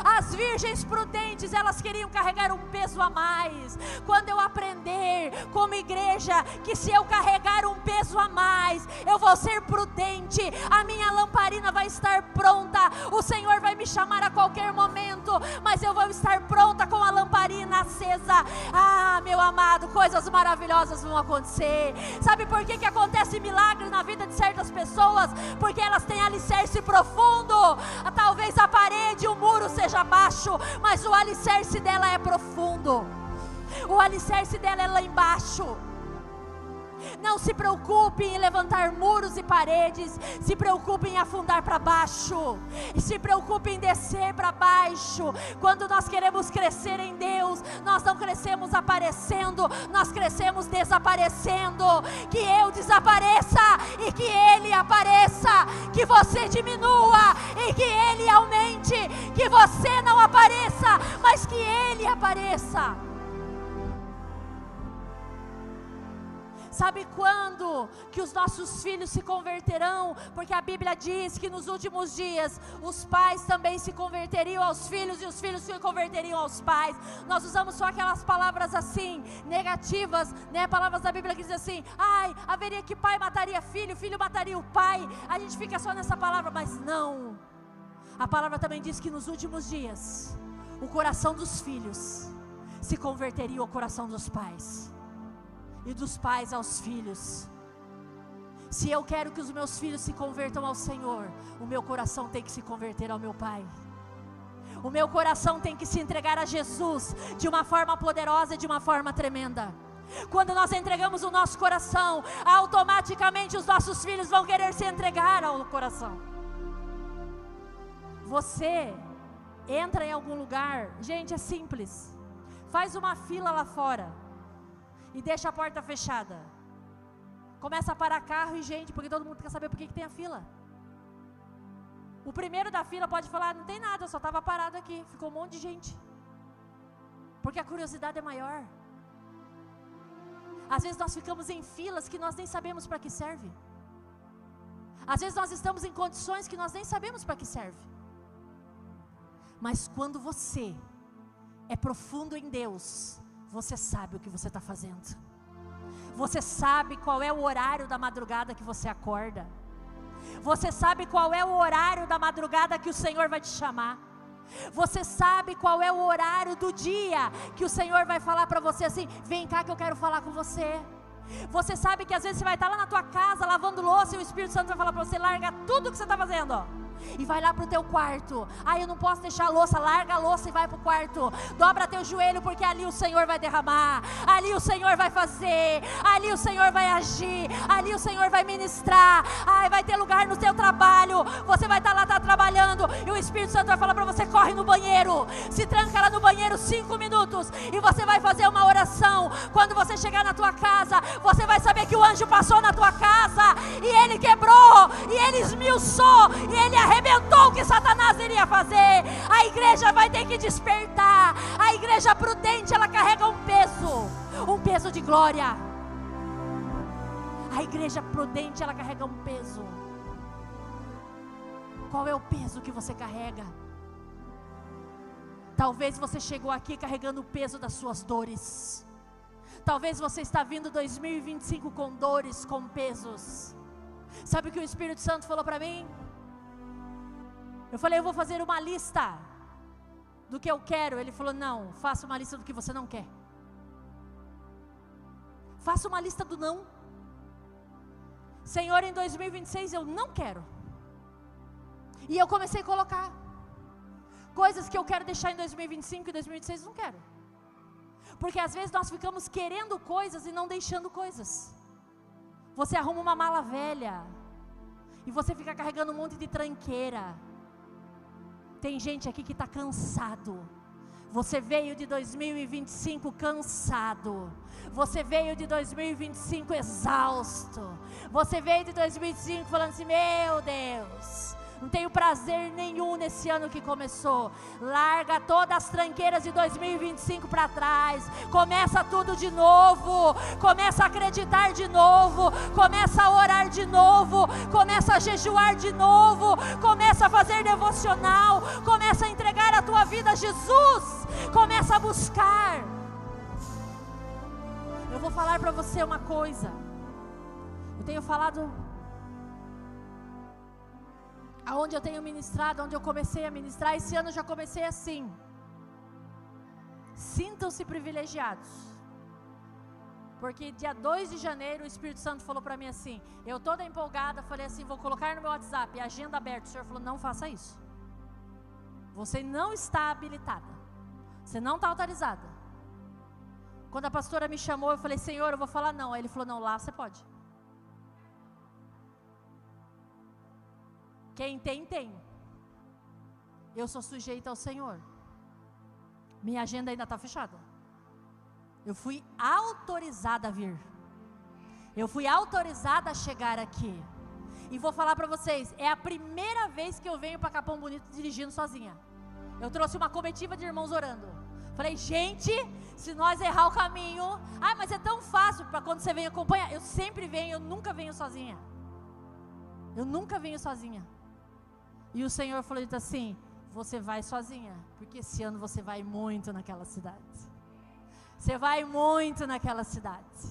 As virgens prudentes, elas queriam carregar um peso a mais. Quando eu aprender como igreja que se eu carregar um peso a mais, eu vou ser prudente, a minha lamparina vai estar pronta. O Senhor vai me chamar a qualquer momento, mas eu vou estar pronta com a lamparina acesa. Ah, meu amado, coisas maravilhosas vão acontecer. Sabe por que acontece milagre na vida de certas pessoas? Porque elas têm alicerce profundo. Talvez a parede, o muro seja baixo, mas o alicerce dela é profundo. O alicerce dela é lá embaixo. Não se preocupe em levantar muros e paredes, se preocupe em afundar para baixo, se preocupe em descer para baixo. Quando nós queremos crescer em Deus, nós não crescemos aparecendo, nós crescemos desaparecendo. Que eu desapareça e que Ele apareça, que você diminua e que Ele aumente, que você não apareça, mas que Ele apareça. Sabe quando que os nossos filhos se converterão? Porque a Bíblia diz que nos últimos dias os pais também se converteriam aos filhos e os filhos se converteriam aos pais. Nós usamos só aquelas palavras assim, negativas, né? Palavras da Bíblia que dizem assim: ai, haveria que pai mataria filho, filho mataria o pai. A gente fica só nessa palavra, mas não. A palavra também diz que nos últimos dias o coração dos filhos se converteria ao coração dos pais, e dos pais aos filhos. Se eu quero que os meus filhos se convertam ao Senhor, o meu coração tem que se converter ao meu Pai. O meu coração tem que se entregar a Jesus de uma forma poderosa e de uma forma tremenda. Quando nós entregamos o nosso coração, automaticamente os nossos filhos vão querer se entregar ao coração. Você entra em algum lugar, gente, é simples. Faz uma fila lá fora e deixa a porta fechada. Começa a parar carro e gente, porque todo mundo quer saber por que tem a fila. O primeiro da fila pode falar: não tem nada, eu só estava parado aqui. Ficou um monte de gente. Porque a curiosidade é maior. Às vezes nós ficamos em filas que nós nem sabemos para que serve. Às vezes nós estamos em condições que nós nem sabemos para que serve. Mas quando você é profundo em Deus, você sabe o que você está fazendo. Você sabe qual é o horário da madrugada que você acorda. Você sabe qual é o horário da madrugada que o Senhor vai te chamar. Você sabe qual é o horário do dia que o Senhor vai falar para você assim: vem cá que eu quero falar com você. Você sabe que às vezes você vai estar lá na tua casa lavando louça e o Espírito Santo vai falar para você: larga tudo que você está fazendo, ó, e vai lá para o teu quarto. Eu não posso deixar a louça. Larga a louça e vai para o quarto. Dobra teu joelho, porque ali o Senhor vai derramar, ali o Senhor vai fazer, ali o Senhor vai agir, ali o Senhor vai ministrar. Vai ter lugar no teu trabalho. Você vai estar lá, trabalhando, e o Espírito Santo vai falar para você: corre no banheiro, se tranca lá no banheiro 5 minutos, e você vai fazer uma oração. Quando você chegar na tua casa, você vai saber que o anjo passou na tua casa, e ele quebrou, e ele esmiuçou, e ele arrebentou o que Satanás iria fazer. A igreja vai ter que despertar. A igreja prudente, ela carrega um peso de glória. A igreja prudente, ela carrega um peso. Qual é o peso que você carrega? Talvez você chegou aqui carregando o peso das suas dores. Talvez você está vindo 2025 com dores, com pesos. Sabe o que o Espírito Santo falou para mim? Eu falei: eu vou fazer uma lista do que eu quero. Ele falou: não, faça uma lista do que você não quer. Faça uma lista do não. Senhor, em 2026 eu não quero. E eu comecei a colocar coisas que eu quero deixar em 2025 e 2026 não quero. Porque às vezes nós ficamos querendo coisas e não deixando coisas. Você arruma uma mala velha e você fica carregando um monte de tranqueira. Tem gente aqui que está cansado. Você veio de 2025 cansado. Você veio de 2025 exausto. Você veio de 2025 falando assim: meu Deus, não tenho prazer nenhum nesse ano que começou. Larga todas as tranqueiras de 2025 para trás. Começa tudo de novo. Começa a acreditar de novo. Começa a orar de novo. Começa a jejuar de novo. Começa a fazer devocional. Começa a entregar a tua vida a Jesus. Começa a buscar. Eu vou falar para você uma coisa. Eu tenho falado aonde eu tenho ministrado, onde eu comecei a ministrar. Esse ano eu já comecei assim: sintam-se privilegiados, porque dia 2 de janeiro o Espírito Santo falou para mim assim, eu toda empolgada, falei assim: vou colocar no meu WhatsApp, agenda aberta. O Senhor falou: não faça isso, você não está habilitada, você não está autorizada. Quando a pastora me chamou, eu falei: Senhor, eu vou falar não. Aí ele falou: não, lá você pode. Quem tem, tem. Eu sou sujeita ao Senhor. Minha agenda ainda está fechada. Eu fui autorizada a vir. Eu fui autorizada a chegar aqui. E vou falar para vocês, é a primeira vez que eu venho para Capão Bonito dirigindo sozinha. Eu trouxe uma comitiva de irmãos orando. Falei, gente, se nós errar o caminho, mas é tão fácil para quando você vem acompanhar. Eu sempre venho, eu nunca venho sozinha. Eu nunca venho sozinha. E o Senhor falou assim, você vai sozinha, porque esse ano você vai muito naquela cidade. Você vai muito naquela cidade.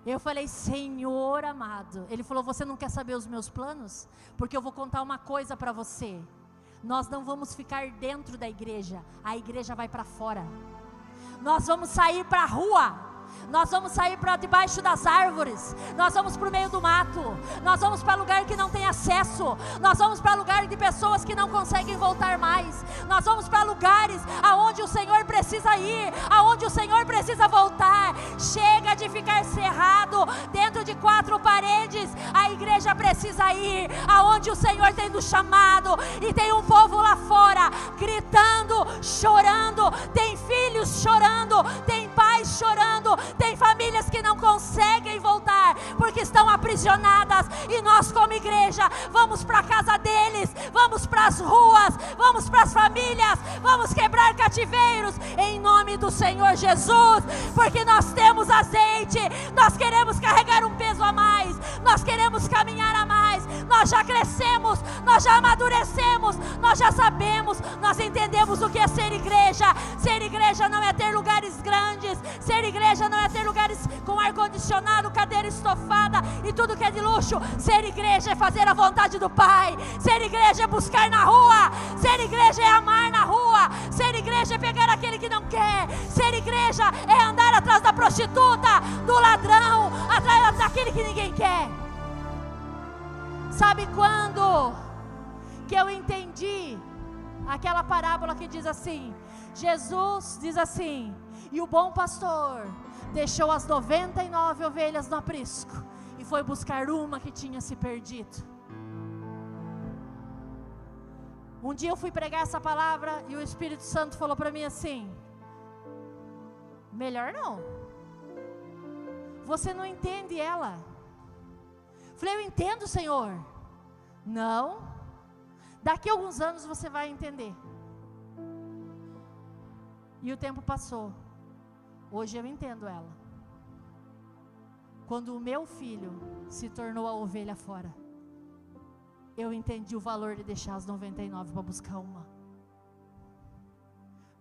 Eu falei, Senhor amado. Ele falou, você não quer saber os meus planos? Porque eu vou contar uma coisa para você. Nós não vamos ficar dentro da igreja, a igreja vai para fora. Nós vamos sair para a rua. Nós vamos sair para debaixo das árvores. Nós vamos para o meio do mato. Nós vamos para lugar que não tem acesso. Nós vamos para lugar de pessoas que não conseguem voltar mais. Nós vamos para lugares aonde o Senhor precisa ir, aonde o Senhor precisa voltar. Chega de ficar cerrado dentro de 4 paredes. A igreja precisa ir aonde o Senhor tem nos chamado. E tem um povo lá fora gritando, chorando. Tem filhos chorando, tem pais chorando. Tem famílias que não conseguem voltar porque estão aprisionadas. E nós como igreja vamos para a casa deles, vamos para as ruas, vamos para as famílias, vamos quebrar cativeiros em nome do Senhor Jesus, porque nós temos azeite, nós queremos carregar um peso a mais, nós queremos caminhar a mais. Nós já crescemos, nós já amadurecemos, nós já sabemos, nós entendemos o que é ser igreja. Ser igreja não é ter lugares grandes, ser igreja não é ter lugares com ar-condicionado, cadeira estofada e tudo que é de luxo. Ser igreja é fazer a vontade do Pai. Ser igreja é buscar na rua. Ser igreja é amar na rua. Ser igreja é pegar aquele que não quer. Ser igreja é andar atrás da prostituta, do ladrão, atrás daquele que ninguém quer. Sabe quando que eu entendi aquela parábola que diz assim, Jesus diz assim, e o bom pastor deixou as 99 ovelhas no aprisco e foi buscar uma que tinha se perdido. Um dia eu fui pregar essa palavra e o Espírito Santo falou para mim assim, melhor não, você não entende ela. Falei, eu entendo, Senhor. Não, daqui a alguns anos você vai entender. E o tempo passou. Hoje eu entendo ela. Quando o meu filho se tornou a ovelha fora, eu entendi o valor de deixar as 99 para buscar uma.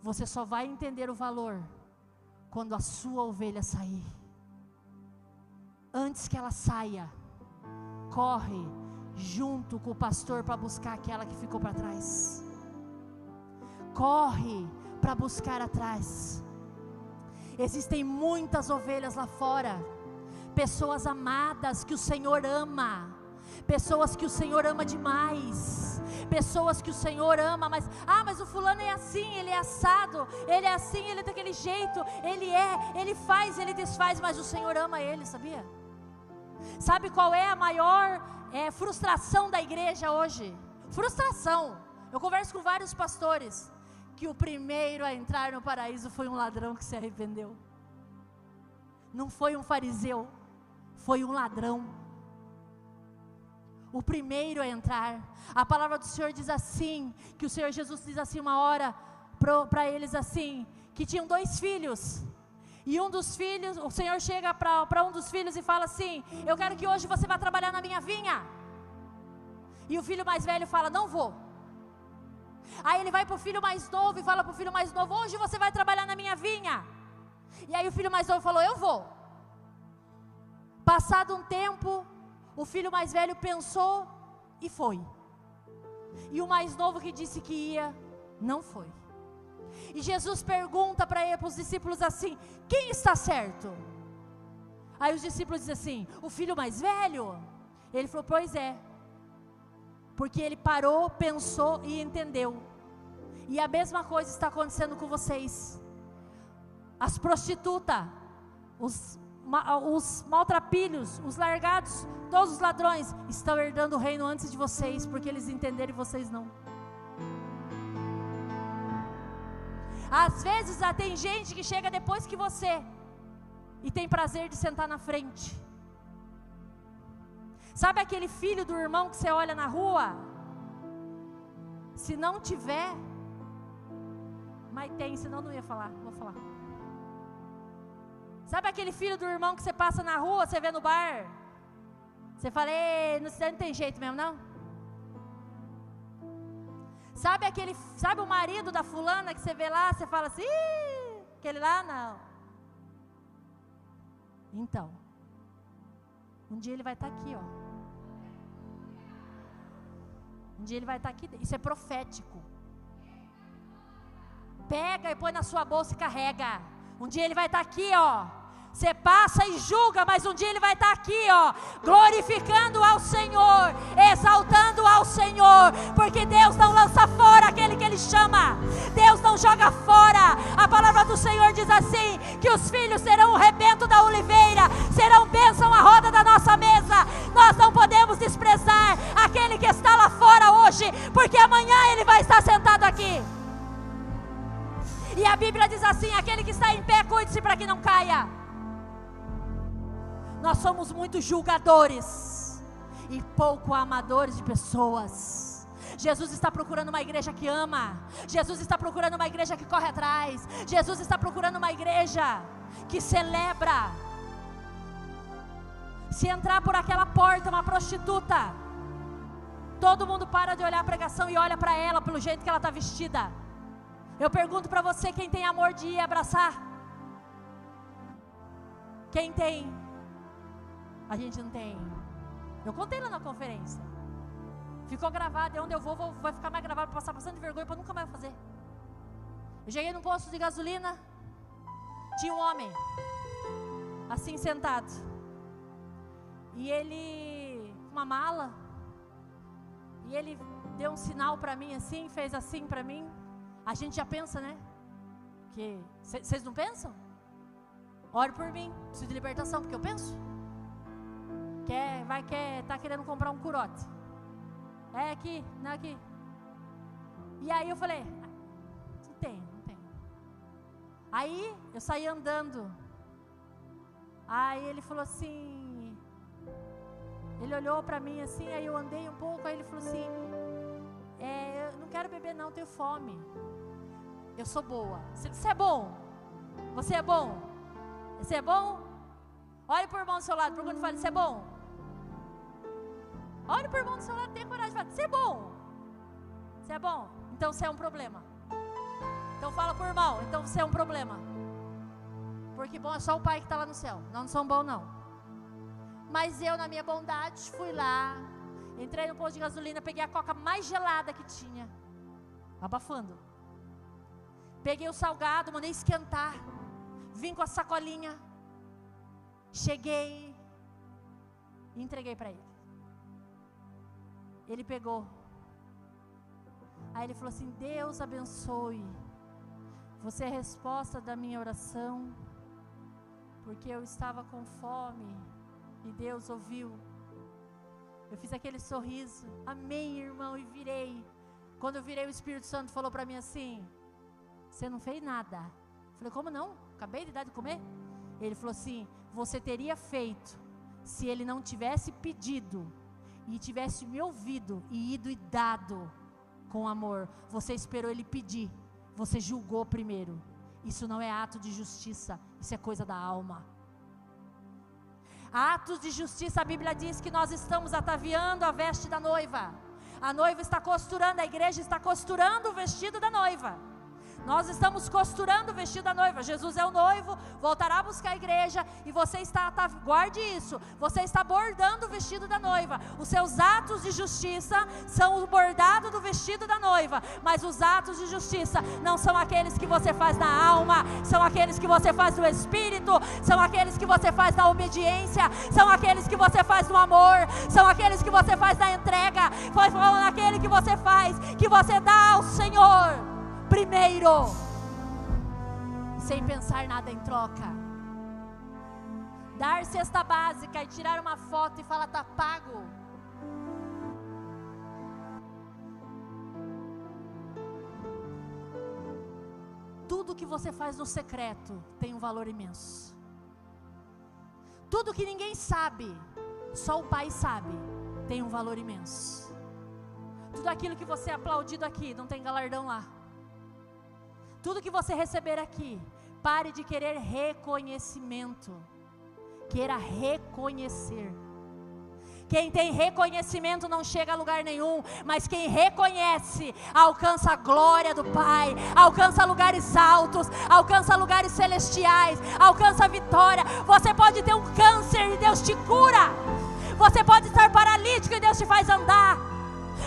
Você só vai entender o valor quando a sua ovelha sair. Antes que ela saia, corre junto com o pastor para buscar aquela que ficou para trás. Corre para buscar atrás. Existem muitas ovelhas lá fora, pessoas amadas que o Senhor ama, pessoas que o Senhor ama demais, pessoas que o Senhor ama, mas o fulano é assim, ele é assado, ele é assim, ele é daquele jeito, ele faz, ele desfaz, mas o Senhor ama ele, sabia? Sabe qual é a maior frustração da igreja hoje? Frustração. Eu converso com vários pastores, que o primeiro a entrar no paraíso foi um ladrão que se arrependeu. Não foi um fariseu, foi um ladrão. O primeiro a entrar. A palavra do Senhor diz assim, que o Senhor Jesus diz assim uma hora para eles assim, que tinham 2 filhos. E um dos filhos, o Senhor chega para um dos filhos e fala assim, eu quero que hoje você vá trabalhar na minha vinha. E o filho mais velho fala, não vou. Aí ele vai para o filho mais novo e fala para o filho mais novo, hoje você vai trabalhar na minha vinha. E aí o filho mais novo falou, eu vou. Passado um tempo, o filho mais velho pensou e foi. E o mais novo que disse que ia, não foi. E Jesus pergunta para os discípulos assim, quem está certo? Aí os discípulos dizem assim, o filho mais velho? Ele falou, pois é. Porque ele parou, pensou e entendeu. E a mesma coisa está acontecendo com vocês. As prostitutas, os maltrapilhos, os largados, todos os ladrões estão herdando o reino antes de vocês, porque eles entenderam e vocês não. Às vezes tem gente que chega depois que você e tem prazer de sentar na frente. Sabe aquele filho do irmão que você olha na rua? Se não tiver Mas tem, senão não ia falar, vou falar. Sabe aquele filho do irmão que você passa na rua, você vê no bar? Você fala, não tem jeito mesmo, não? Sabe o marido da fulana que você vê lá, você fala assim, aquele lá não. Então, um dia ele vai estar aqui, ó. Um dia ele vai estar aqui, isso é profético. Pega e põe na sua bolsa e carrega. Um dia ele vai estar aqui, ó. Você passa e julga, mas um dia ele vai estar aqui, ó, glorificando ao Senhor, exaltando ao Senhor, porque Deus não lança fora aquele que Ele chama, Deus não joga fora. A palavra do Senhor diz assim, que os filhos serão o rebento da oliveira, serão bênção à roda da nossa mesa. Nós não podemos desprezar aquele que está lá fora hoje, porque amanhã ele vai estar sentado aqui. E a Bíblia diz assim, aquele que está em pé, cuide-se para que não caia. Nós somos muito julgadores e pouco amadores de pessoas. Jesus está procurando uma igreja que ama. Jesus está procurando uma igreja que corre atrás. Jesus está procurando uma igreja que celebra. Se entrar por aquela porta uma prostituta, todo mundo para de olhar a pregação e olha para ela pelo jeito que ela está vestida. Eu pergunto para você, quem tem amor de ir abraçar? Quem tem? A gente não tem. Eu contei lá na conferência. Ficou gravado, e onde eu vou vai ficar mais gravado, para passar bastante vergonha, para nunca mais fazer. Eu cheguei num posto de gasolina, tinha um homem, assim sentado, e ele, com uma mala, e ele deu um sinal para mim assim, fez assim para mim. A gente já pensa, né? Que vocês não pensam? Ore por mim, preciso de libertação, porque eu penso. Tá querendo comprar um curote. É aqui, não é aqui. E aí eu falei, não tem. Aí eu saí andando. Aí ele falou assim, ele olhou pra mim assim, aí eu andei um pouco, aí ele falou assim, eu não quero beber não, tenho fome. Eu sou boa. Você é bom? Você é bom? Você é bom? Olhe para o irmão do seu lado, pergunta e fala, você é bom? Olhe para o irmão do seu lado, tenha coragem de falar, você é bom? Você é bom? Então você é um problema. Então fala para o irmão, então você é um problema. Porque bom é só o pai que está lá no céu, não são bons não. Mas eu, na minha bondade, fui lá, entrei no posto de gasolina, peguei a coca mais gelada que tinha, abafando. Peguei o salgado, mandei esquentar, vim com a sacolinha, cheguei e entreguei para ele. Ele pegou. Aí ele falou assim, Deus abençoe, você é a resposta da minha oração, porque eu estava com fome e Deus ouviu. Eu fiz aquele sorriso, amém, irmão, e virei. Quando eu virei, o Espírito Santo falou para mim assim, você não fez nada. Eu falei, como não? Acabei de dar de comer. Ele falou assim, você teria feito se ele não tivesse pedido e tivesse me ouvido e ido e dado com amor. Você esperou ele pedir, você julgou primeiro. Isso não é ato de justiça, isso é coisa da alma. Atos de justiça, a Bíblia diz que nós estamos ataviando a veste da noiva. A noiva está costurando, a igreja está costurando o vestido da noiva. Nós estamos costurando o vestido da noiva. Jesus é o noivo, voltará a buscar a igreja, e você está, guarde isso, você está bordando o vestido da noiva. Os seus atos de justiça são o bordado do vestido da noiva, mas os atos de justiça não são aqueles que você faz na alma, são aqueles que você faz no espírito, são aqueles que você faz na obediência, são aqueles que você faz no amor, são aqueles que você faz na entrega, foi falando aquele que você faz, que você dá ao Senhor primeiro, sem pensar nada em troca. Dar cesta básica e tirar uma foto e falar, tá pago. Tudo que você faz no secreto tem um valor imenso. Tudo que ninguém sabe, só o Pai sabe, tem um valor imenso. Tudo aquilo que você é aplaudido aqui, não tem galardão lá. Tudo que você receber aqui, pare de querer reconhecimento. Queira reconhecer. Quem tem reconhecimento não chega a lugar nenhum, mas quem reconhece alcança a glória do Pai, alcança lugares altos, alcança lugares celestiais, alcança a vitória. Você pode ter um câncer e Deus te cura. Você pode estar paralítico e Deus te faz andar.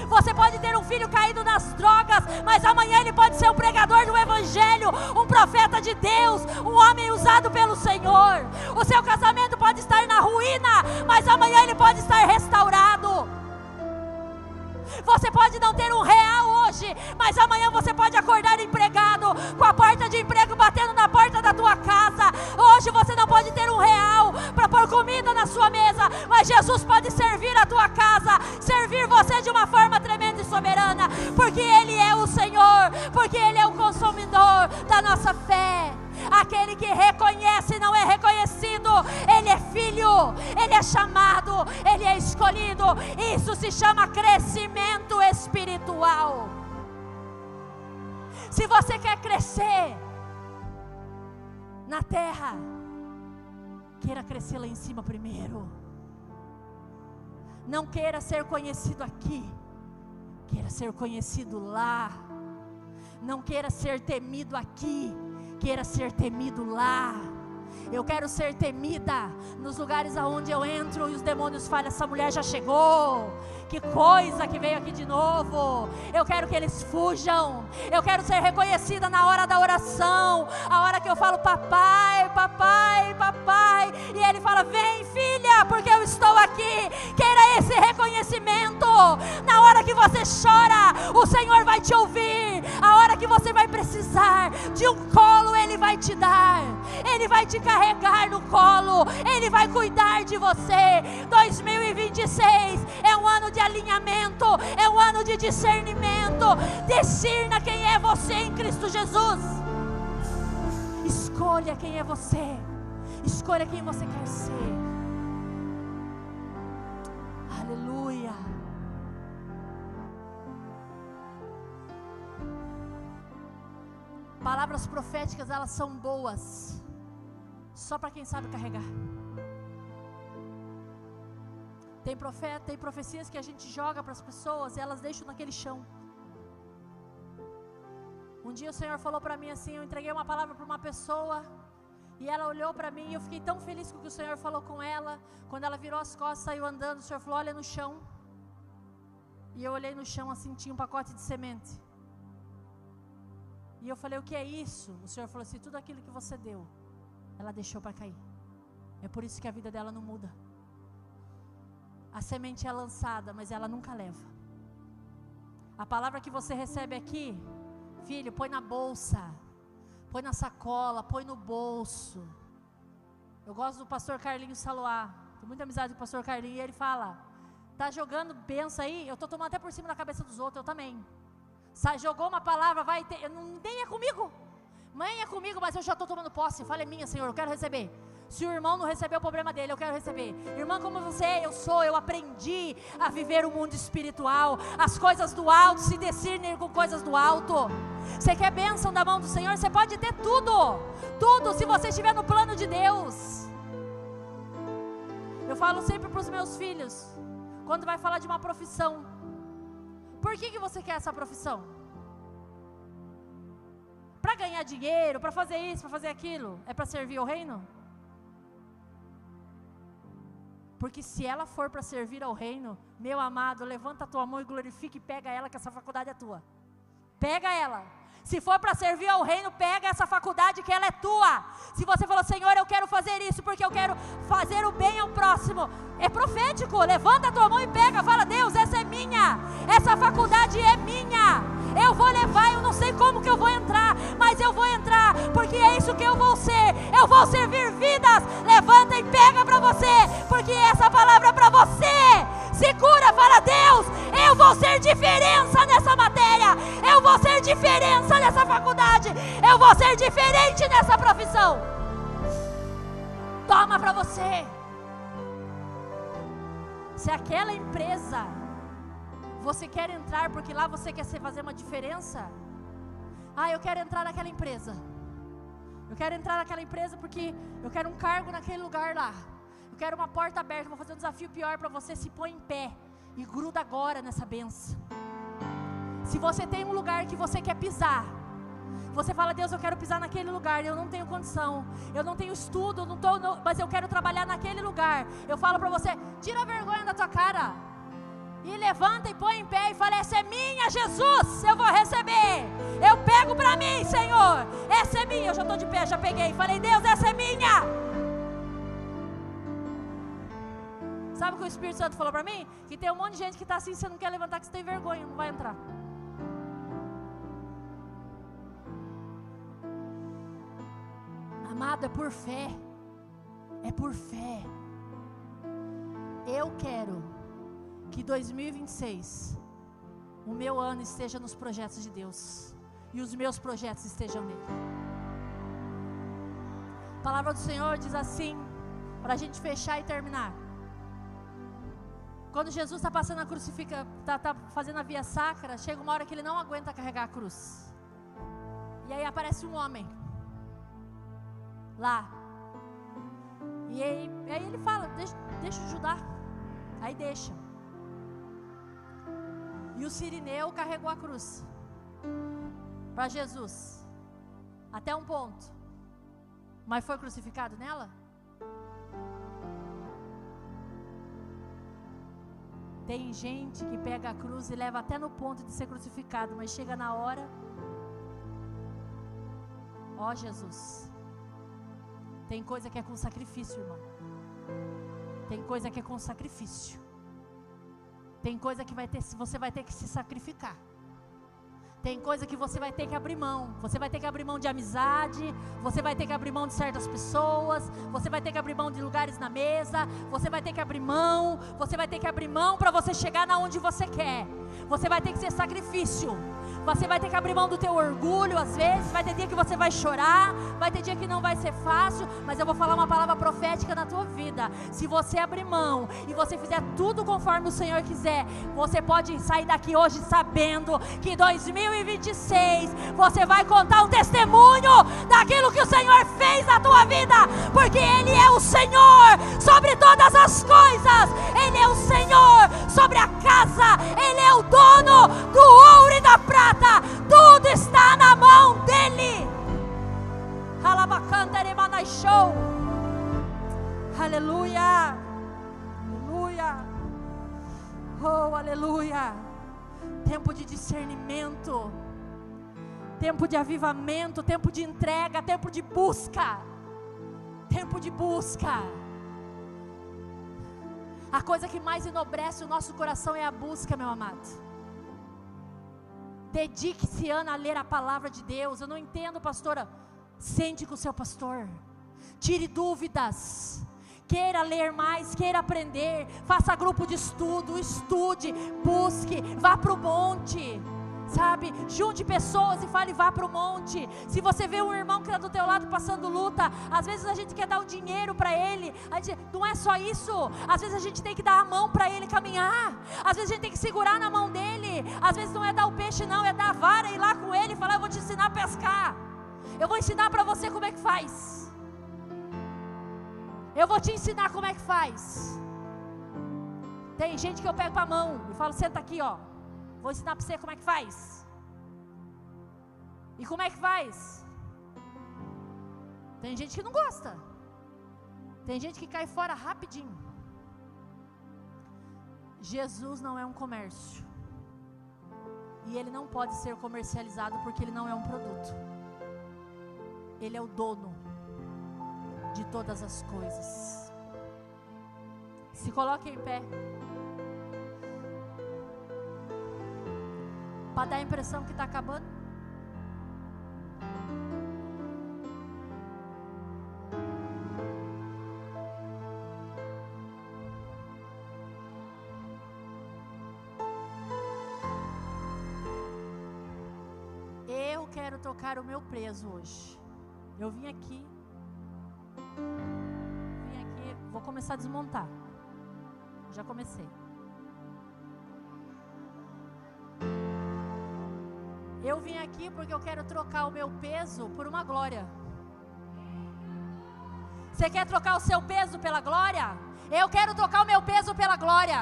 Você pode ter um filho caído nas drogas, mas amanhã ele pode ser um pregador do Evangelho, um profeta de Deus, um homem usado pelo Senhor. O seu casamento pode estar na ruína, mas amanhã ele pode estar restaurado. Você pode não ter R$1 hoje, mas amanhã você pode acordar empregado, com a porta de emprego batendo na porta da tua casa. Hoje você não pode ter R$1 para pôr comida na sua mesa, mas Jesus pode servir a tua casa, servir você de uma forma tremenda e soberana, porque Ele é o Senhor, porque Ele é o consumidor da nossa fé. Aquele que reconhece não é reconhecido, ele é filho, ele é chamado, ele é escolhido. Isso se chama crescimento espiritual. Se você quer crescer na terra, queira crescer lá em cima primeiro. Não queira ser conhecido aqui, queira ser conhecido lá. Não queira ser temido aqui, queira ser temido lá. Eu quero ser temida nos lugares aonde eu entro e os demônios falam: essa mulher já chegou, que coisa que veio aqui de novo. Eu quero que eles fujam. Eu quero ser reconhecida na hora da oração, a hora que eu falo papai, papai, papai, e ele fala: vem filha, porque eu estou aqui. Queira esse reconhecimento. Na hora que você chora, o Senhor vai te ouvir. A hora que você vai precisar de um colo, Ele vai te dar. Ele vai te carregar no colo. Ele vai cuidar de você. 2026 é um ano de alinhamento, é um ano de discernimento. Discirna quem é você em Cristo Jesus. Escolha quem é você. Escolha quem você quer ser. Aleluia. Palavras proféticas, elas são boas só para quem sabe carregar. Tem profecias que a gente joga para as pessoas e elas deixam naquele chão. Um dia o Senhor falou para mim assim, eu entreguei uma palavra para uma pessoa e ela olhou para mim e eu fiquei tão feliz com o que o Senhor falou com ela. Quando ela virou as costas, saiu andando, o Senhor falou: olha no chão. E eu olhei no chão assim, tinha um pacote de semente. E eu falei: o que é isso? O Senhor falou assim: tudo aquilo que você deu, ela deixou para cair. É por isso que a vida dela não muda. A semente é lançada, mas ela nunca leva. A palavra que você recebe aqui, filho, põe na bolsa, põe na sacola, põe no bolso. Eu gosto do pastor Carlinhos Saloá, tenho muita amizade com o pastor Carlinhos, e ele fala: tá jogando bênção aí, eu estou tomando até por cima da cabeça dos outros, eu também. Jogou uma palavra, vai ter, nem é comigo, mãe é comigo, mas eu já estou tomando posse. Fala: é minha, Senhor, eu quero receber. Se o irmão não recebeu o problema dele, eu quero receber. Irmã, como você é, eu aprendi a viver o mundo espiritual. As coisas do alto se discernem com coisas do alto. Você quer bênção da mão do Senhor? Você pode ter tudo, tudo, se você estiver no plano de Deus. Eu falo sempre para os meus filhos, quando vai falar de uma profissão: por que você quer essa profissão? Para ganhar dinheiro, para fazer isso, para fazer aquilo? É para servir ao reino? Porque se ela for para servir ao reino, meu amado, levanta a tua mão e glorifica e pega ela, que essa faculdade é tua. Pega ela. Se for para servir ao reino, pega essa faculdade, que ela é tua. Se você falou: Senhor, eu quero fazer isso porque eu quero fazer o bem ao próximo, é profético. Levanta a tua mão e pega. Fala: Deus, essa é minha, essa faculdade é minha. Eu vou levar, eu não sei como que eu vou entrar, mas eu vou entrar, porque é isso que eu vou ser. Eu vou servir vidas. Levanta e pega para você, porque essa palavra é para você. Se cura, fala: Deus, eu vou ser diferença nessa matéria, eu vou ser diferença nessa faculdade, eu vou ser diferente nessa profissão. Toma para você. Se aquela empresa você quer entrar porque lá você quer fazer uma diferença, Eu quero entrar naquela empresa. Eu quero entrar naquela empresa porque eu quero um cargo naquele lugar lá. Eu quero uma porta aberta. Vou fazer um desafio pior para você. Se põe em pé e gruda agora nessa bênção. Se você tem um lugar que você quer pisar, você fala: Deus, eu quero pisar naquele lugar, eu não tenho condição, eu não tenho estudo, mas eu quero trabalhar naquele lugar. Eu falo para você: tira a vergonha da tua cara e levanta e põe em pé e fala: essa é minha, Jesus, eu vou receber. Eu pego para mim, Senhor, essa é minha. Eu já estou de pé, já peguei. Falei: Deus, essa é minha. Sabe o que o Espírito Santo falou para mim? Que tem um monte de gente que está assim, você não quer levantar, que você tem vergonha, não vai entrar. Amado, é por fé. É por fé. Eu quero que 2026 o meu ano esteja nos projetos de Deus e os meus projetos estejam nele. A palavra do Senhor diz assim, para a gente fechar e terminar. Quando Jesus está passando a crucificação, está fazendo a via sacra, chega uma hora que ele não aguenta carregar a cruz. E aí aparece um homem lá. E aí ele fala: deixa eu ajudar. Aí deixa. E o sirineu carregou a cruz para Jesus até um ponto, mas foi crucificado nela? Tem gente que pega a cruz e leva até no ponto de ser crucificado, mas chega na hora, ó Jesus, tem coisa que é com sacrifício, irmão. Tem coisa que é com sacrifício. Tem coisa que você vai ter que se sacrificar. Tem coisa que você vai ter que abrir mão. Você vai ter que abrir mão de amizade. Você vai ter que abrir mão de certas pessoas. Você vai ter que abrir mão de lugares na mesa. Você vai ter que abrir mão. Você vai ter que abrir mão para você chegar na onde você quer. Você vai ter que ser sacrifício. Você vai ter que abrir mão do teu orgulho às vezes. Vai ter dia que você vai chorar. Vai ter dia que não vai ser fácil. Mas eu vou falar uma palavra profética na tua vida. Se você abrir mão e você fizer tudo conforme o Senhor quiser, você pode sair daqui hoje sabendo que 2026 você vai contar um testemunho daquilo que o Senhor fez na tua vida. Porque Ele é o Senhor sobre todas as coisas. Ele é o Senhor sobre a casa. Ele é o dono do ouro e da prata. Tudo está na mão dEle. Aleluia. Aleluia. Oh, aleluia. Tempo de discernimento. Tempo de avivamento. Tempo de entrega. Tempo de busca. Tempo de busca. A coisa que mais enobrece o nosso coração é a busca, meu amado. Dedique-se, Ana, a ler a palavra de Deus. Eu não entendo, pastora. Sente com o seu pastor. Tire dúvidas. Queira ler mais, queira aprender. Faça grupo de estudo, estude, busque, vá para o monte. Sabe, junte pessoas e fale: vá para o monte. Se você vê um irmão que está do teu lado passando luta, às vezes a gente quer dar o dinheiro para ele. Não é só isso. Às vezes a gente tem que dar a mão para ele caminhar. Às vezes a gente tem que segurar na mão dele. Às vezes não é dar o peixe não, é dar a vara e ir lá com ele e falar: eu vou te ensinar a pescar. Eu vou ensinar para você como é que faz. Eu vou te ensinar como é que faz. Tem gente que eu pego para a mão e falo: senta aqui, ó. Vou ensinar para você como é que faz. E como é que faz? Tem gente que não gosta. Tem gente que cai fora rapidinho. Jesus não é um comércio. E Ele não pode ser comercializado porque Ele não é um produto. Ele é o dono de todas as coisas. Se coloque em pé. Para dar a impressão que está acabando. Eu quero tocar o meu preso hoje. Eu vim aqui, vou começar a desmontar. Já comecei. Eu vim aqui porque eu quero trocar o meu peso por uma glória. Você quer trocar o seu peso pela glória? Eu quero trocar o meu peso pela glória.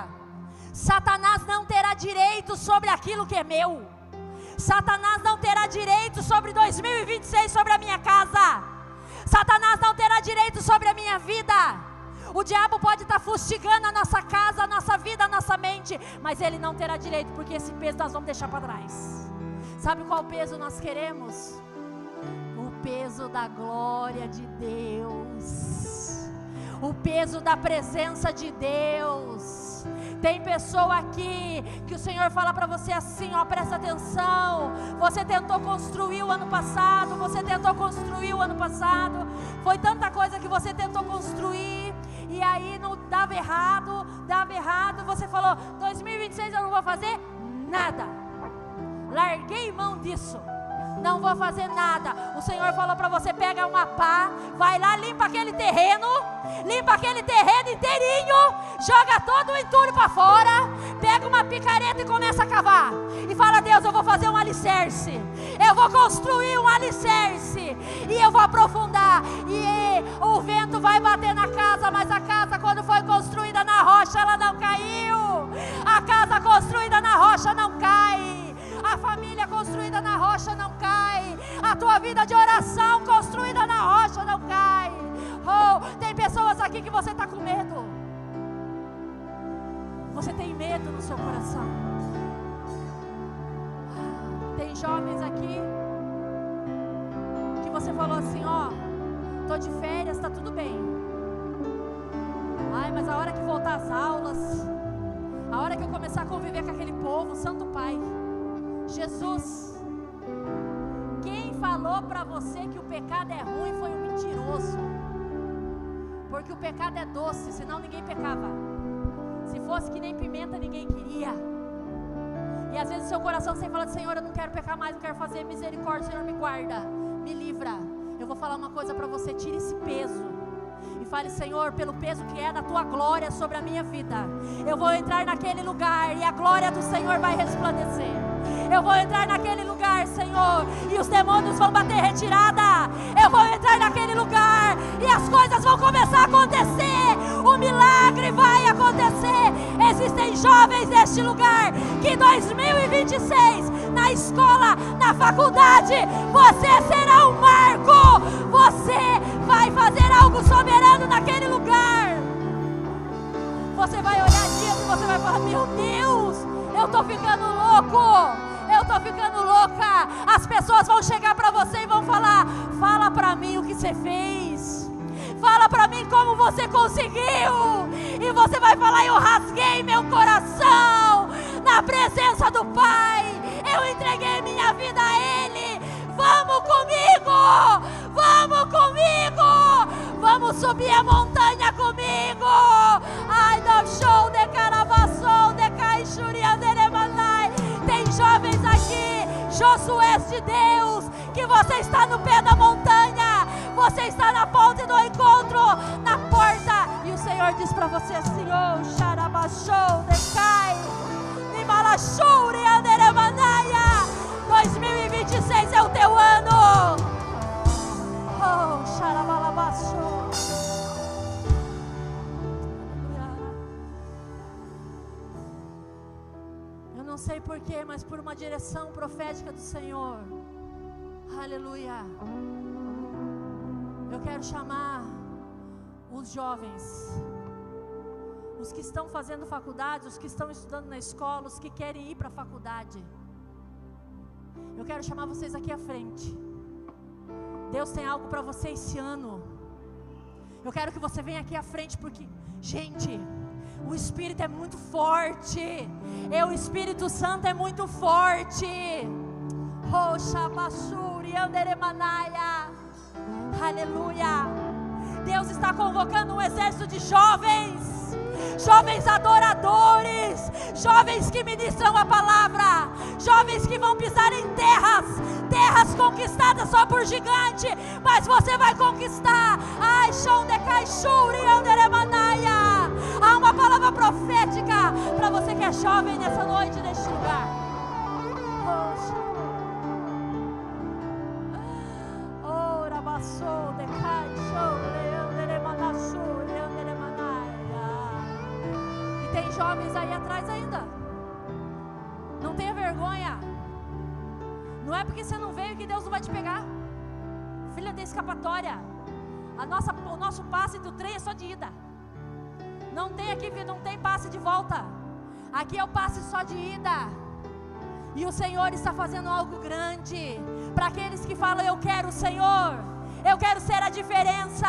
Satanás não terá direito sobre aquilo que é meu. Satanás não terá direito sobre 2026, sobre a minha casa. Satanás não terá direito sobre a minha vida. O diabo pode estar fustigando a nossa casa, a nossa vida, a nossa mente, mas ele não terá direito, porque esse peso nós vamos deixar para trás. Sabe qual peso nós queremos? O peso da glória de Deus, o peso da presença de Deus. Tem pessoa aqui que o Senhor fala para você assim, ó, presta atenção. Você tentou construir o ano passado, foi tanta coisa que você tentou construir, e aí não dava errado, você falou, 2026 eu não vou fazer nada, larguei mão disso, não vou fazer nada. O Senhor falou para você, pega uma pá, vai lá, limpa aquele terreno inteirinho, joga todo o entulho para fora, pega uma picareta e começa a cavar, e fala, Deus, eu vou fazer um alicerce, eu vou construir um alicerce, e eu vou aprofundar, e o vento vai bater na casa, mas a casa, quando foi construída na rocha, ela não caiu. A casa construída na rocha não cai, a família construída na rocha não cai, a tua vida de oração construída na rocha não cai. Oh, tem pessoas aqui que você está com medo, você tem medo no seu coração. Tem jovens aqui que você falou assim, ó, tô de férias, tá tudo bem. Ai, mas a hora que voltar às aulas, a hora que eu começar a conviver com aquele povo, Santo Pai, Jesus, quem falou para você que o pecado é ruim foi um mentiroso, porque o pecado é doce, senão ninguém pecava. Se fosse que nem pimenta, ninguém queria. E às vezes o seu coração você fala, Senhor, eu não quero pecar mais, não quero fazer misericórdia, Senhor, me guarda, me livra. Eu vou falar uma coisa para você, tire esse peso e fale, Senhor, pelo peso que é da tua glória sobre a minha vida, eu vou entrar naquele lugar e a glória do Senhor vai resplandecer. Eu vou entrar naquele lugar, Senhor, e os demônios vão bater retirada. Eu vou entrar naquele lugar e as coisas vão começar a acontecer. O milagre vai acontecer. Existem jovens neste lugar que em 2026, na escola, na faculdade, você será um marco. Você vai fazer algo soberano naquele lugar. Você vai olhar disso e você vai falar, meu Deus, eu estou ficando louco. Eu estou ficando louca. As pessoas vão chegar para você e vão falar, fala para mim o que você fez, fala para mim como você conseguiu. E você vai falar, eu rasguei meu coração na presença do Pai, eu entreguei minha vida a Ele. Vamos comigo, vamos subir a montanha comigo. Ai, não show de caravação, de caixurianderemanai. Tem jovens aqui, Josué de Deus, que você está no pé da montanha, você está na ponte do encontro, na porta, e o Senhor diz para você assim, oh, xarabachou, decai, nimalachou, reanderemanaya, 2026 é o teu ano, oh, xarabalabachou. Não sei porquê, mas por uma direção profética do Senhor, aleluia, eu quero chamar os jovens, os que estão fazendo faculdade, os que estão estudando na escola, os que querem ir para a faculdade. Eu quero chamar vocês aqui à frente. Deus tem algo para você esse ano. Eu quero que você venha aqui à frente, porque, gente, o Espírito é muito forte. O Espírito Santo é muito forte. Aleluia. Deus está convocando um exército de jovens, jovens adoradores, jovens que ministram a palavra, jovens que vão pisar em terras conquistadas só por gigante, mas você vai conquistar. Ai, chão de caixuri, anderemanaia. Há uma palavra profética para você que é jovem nessa noite, neste lugar. E tem jovens aí atrás ainda. Não tenha vergonha. Não é porque você não veio que Deus não vai te pegar. Filha da escapatória. O nosso passe do trem é só de ida. Não tem passe de volta. Aqui é o passe só de ida. E o Senhor está fazendo algo grande para aqueles que falam: eu quero o Senhor, eu quero ser a diferença,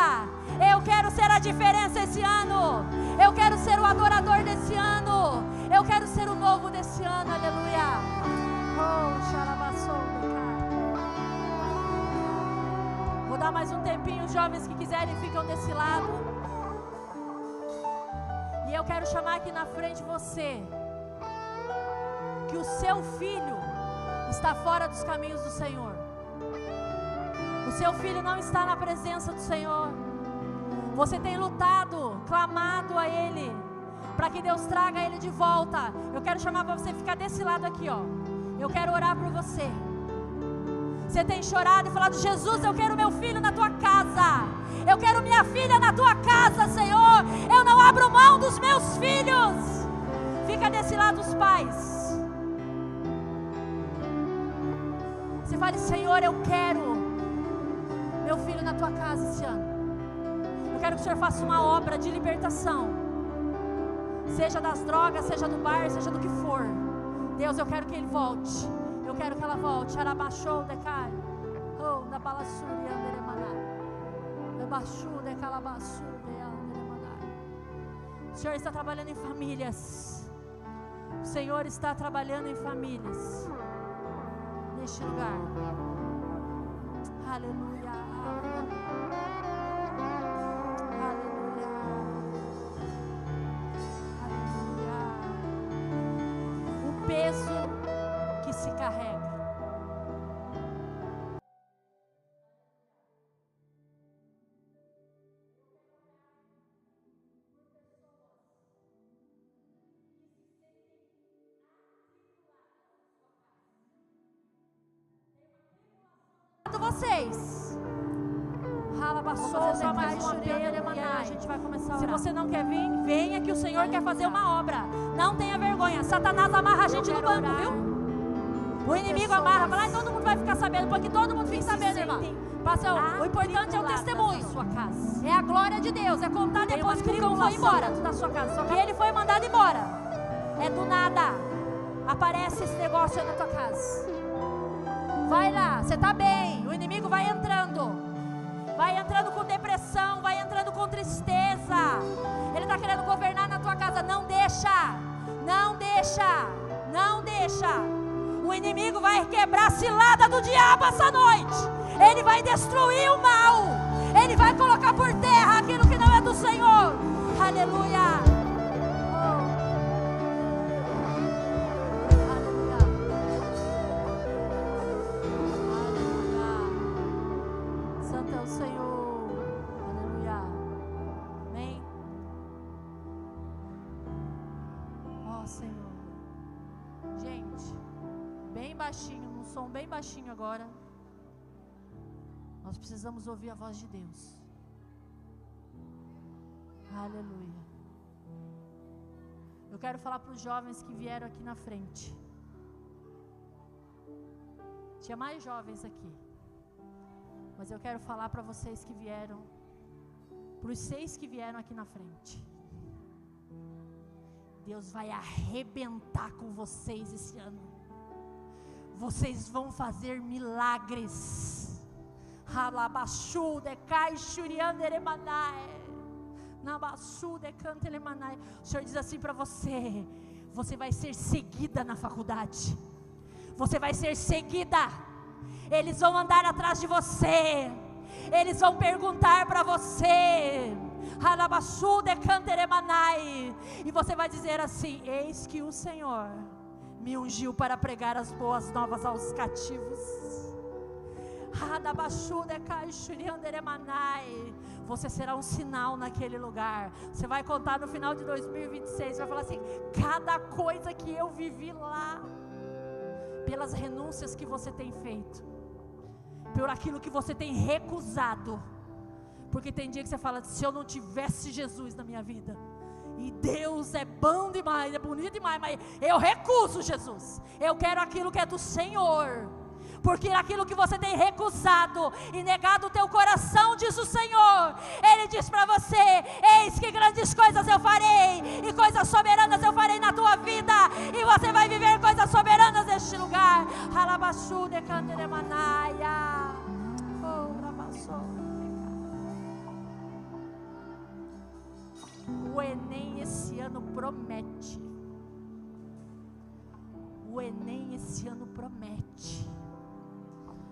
eu quero ser a diferença esse ano, eu quero ser o adorador desse ano, eu quero ser o novo desse ano, aleluia. Vou dar mais um tempinho, os jovens que quiserem ficam desse lado. E eu quero chamar aqui na frente você, que o seu filho está fora dos caminhos do Senhor. O seu filho não está na presença do Senhor. Você tem lutado, clamado a Ele, para que Deus traga ele de volta. Eu quero chamar para você ficar desse lado aqui, ó. Eu quero orar por você. Você tem chorado e falado: Jesus, eu quero meu filho na tua casa. Eu quero minha filha na tua casa, Senhor. Eu não abro mão dos meus filhos. Fica desse lado os pais. Você fala: Senhor, eu quero meu filho na tua casa esse ano. Eu quero que o Senhor faça uma obra de libertação, seja das drogas, seja do bar, seja do que for. Deus, eu quero que ele volte. Eu quero que ela volte. Arabaxou decai. Oh, da balassuri anderemanai. Abaixu de calabaçu de anderemanai. O Senhor está trabalhando em famílias. O Senhor está trabalhando em famílias neste lugar. Aleluia. Aleluia. Aleluia. O peso que se carrega. Vocês. Vamos fazer só mais uma apelo e a gente vai começar a orar. Se você não quer vir, venha que o Senhor quer fazer uma obra. Não tenha vergonha. Satanás amarra a gente no banco, viu? O inimigo amarra, fala: todo mundo vai ficar sabendo, porque todo mundo fica sabendo, irmã. O importante é o testemunho. É a glória de Deus, é contar depois que o cão foi embora da sua casa. Que ele foi mandado embora. É do nada. Aparece esse negócio aí na tua casa. Vai lá, você está bem. O inimigo vai entrando com depressão, vai entrando com tristeza. Ele está querendo governar na tua casa. Não deixa, não deixa, não deixa. O inimigo vai quebrar a cilada do diabo essa noite. Ele vai destruir o mal. Ele vai colocar por terra aquilo que não é do Senhor. Aleluia. Baixinho, num som bem baixinho agora. Nós precisamos ouvir a voz de Deus. Aleluia. Eu quero falar para os jovens que vieram aqui na frente. Tinha mais jovens aqui, mas eu quero falar para vocês que vieram, para os 6 que vieram aqui na frente. Deus vai arrebentar com vocês esse ano. Vocês vão fazer milagres. Halabaxu de caixurianderemanai. Nabaxu de cantelemanai. O Senhor diz assim para você: você vai ser seguida na faculdade. Você vai ser seguida. Eles vão andar atrás de você. Eles vão perguntar para você. Halabaxu de canteremanai. E você vai dizer assim: eis que o Senhor me ungiu para pregar as boas novas aos cativos. Você será um sinal naquele lugar. Você vai contar no final de 2026, vai falar assim: cada coisa que eu vivi lá, pelas renúncias que você tem feito, por aquilo que você tem recusado. Porque tem dia que você fala, se eu não tivesse Jesus na minha vida, e Deus é bom demais, é bonito demais, mas eu recuso Jesus, eu quero aquilo que é do Senhor. Porque aquilo que você tem recusado e negado o teu coração, diz o Senhor, Ele diz para você, eis que grandes coisas eu farei, e coisas soberanas eu farei na tua vida, e você vai viver coisas soberanas neste lugar. O Enem esse ano promete. O Enem esse ano promete.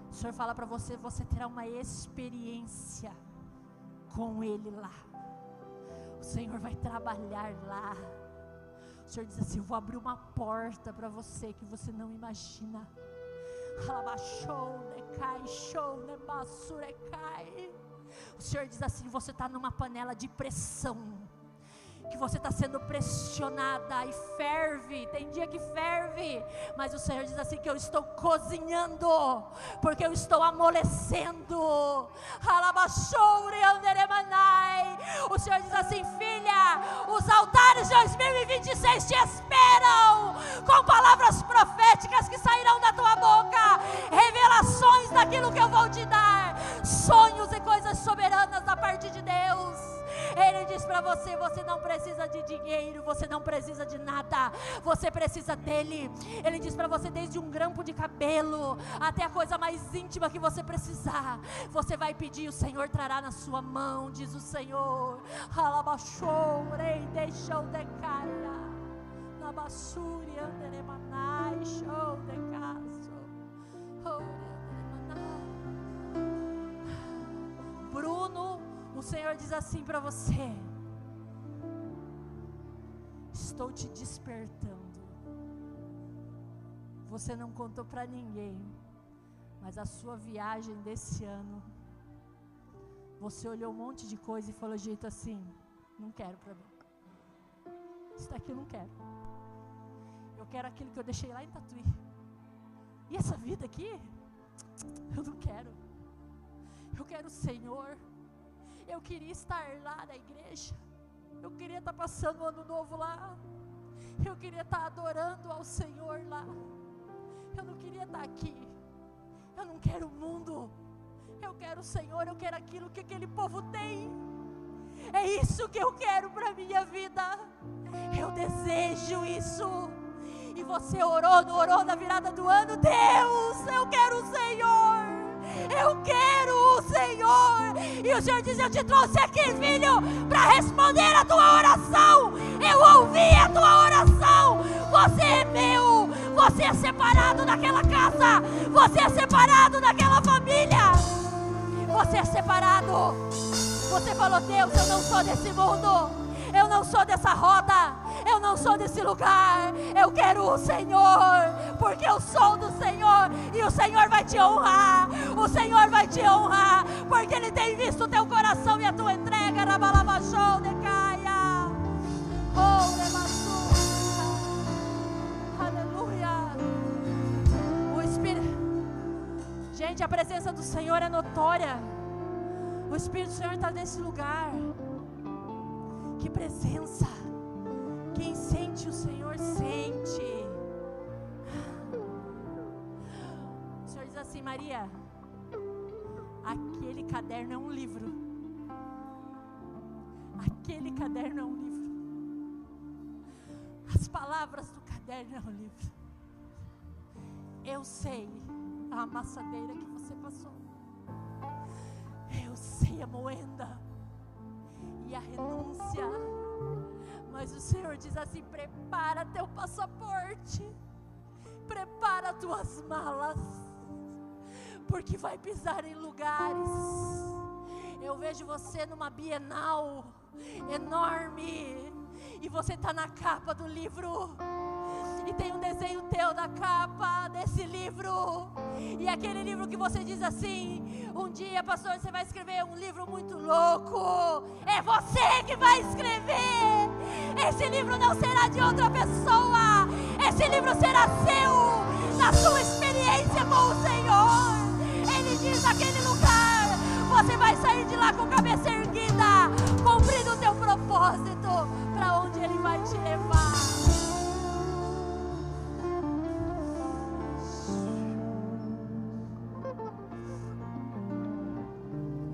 O Senhor fala para você, você terá uma experiência com Ele lá. O Senhor vai trabalhar lá. O Senhor diz assim, eu vou abrir uma porta para você que você não imagina. O Senhor diz assim, você está numa panela de pressão, que você está sendo pressionada e ferve, tem dia que ferve, mas o Senhor diz assim, que eu estou cozinhando, porque eu estou amolecendo. O Senhor diz assim, filha, os altares de 2026 te esperam, com palavras proféticas que sairão da tua boca, revelações daquilo que eu vou te dar, sonhos e coisas soberanas da parte de Deus. Ele diz para você, você não precisa de dinheiro, você não precisa de nada, você precisa dele. Ele diz para você, desde um grampo de cabelo até a coisa mais íntima que você precisar, você vai pedir, o Senhor trará na sua mão, diz o Senhor. Deixou de cara na basura, anderemanai, show de caso. Bruno, o Senhor diz assim para você, estou te despertando. Você não contou para ninguém, mas a sua viagem desse ano, você olhou um monte de coisa e falou jeito assim, não quero para mim, isso daqui eu não quero, eu quero aquilo que eu deixei lá em Tatuí, e essa vida aqui, eu não quero, eu quero o Senhor. Eu queria estar lá na igreja, eu queria estar passando o ano novo lá, eu queria estar adorando ao Senhor lá, eu não queria estar aqui, eu não quero o mundo, eu quero o Senhor, eu quero aquilo que aquele povo tem, é isso que eu quero para a minha vida, eu desejo isso. E você orou, não orou na virada do ano, Deus, eu quero o Senhor, eu quero o Senhor. E o Senhor diz, eu te trouxe aqui, filho, para responder a tua oração, eu ouvi a tua oração, você é meu, você é separado daquela casa, você é separado daquela família, você é separado. Você falou, Deus, eu não sou desse mundo, eu não sou dessa roda, eu não sou desse lugar, eu quero o Senhor, porque eu sou do Senhor, e o Senhor vai te honrar, o Senhor vai te honrar, porque Ele tem visto o teu coração e a tua entrega, Rabalabachou de Caia, aleluia, o Espírito, gente, a presença do Senhor é notória, o Espírito do Senhor está nesse lugar. Que presença, quem sente o Senhor sente. O Senhor diz assim, Maria, aquele caderno é um livro, aquele caderno é um livro, as palavras do caderno é um livro, eu sei a amassadeira que você passou, eu sei a moenda e a renúncia, mas o Senhor diz assim, prepara teu passaporte, prepara tuas malas, porque vai pisar em lugares. Eu vejo você numa Bienal enorme, e você está na capa do livro, e tem um desenho teu na capa desse livro, e aquele livro que você diz assim, um dia, pastor, você vai escrever um livro muito louco, é você que vai escrever, esse livro não será de outra pessoa, esse livro será seu, na sua experiência com o Senhor. Ele diz sair daquele lugar, você vai sair de lá com a cabeça erguida, cumprindo o teu propósito, para onde Ele vai te levar.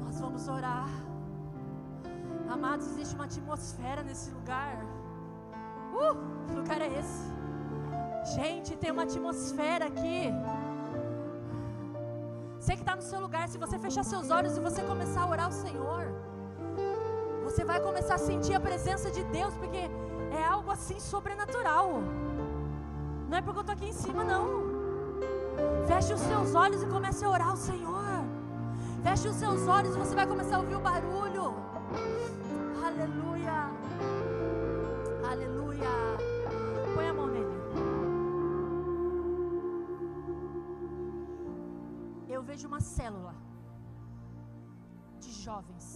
Nós vamos orar. Amados, existe uma atmosfera nesse lugar. Que lugar é esse? Gente, tem uma atmosfera aqui. Você que está no seu lugar, se você fechar seus olhos e você começar a orar ao Senhor, você vai começar a sentir a presença de Deus, porque é algo assim sobrenatural. Não é porque eu estou aqui em cima, não. Feche os seus olhos e comece a orar ao Senhor. Feche os seus olhos e você vai começar a ouvir o barulho. Aleluia. Aleluia. Põe a mão nele. Eu vejo uma célula de jovens.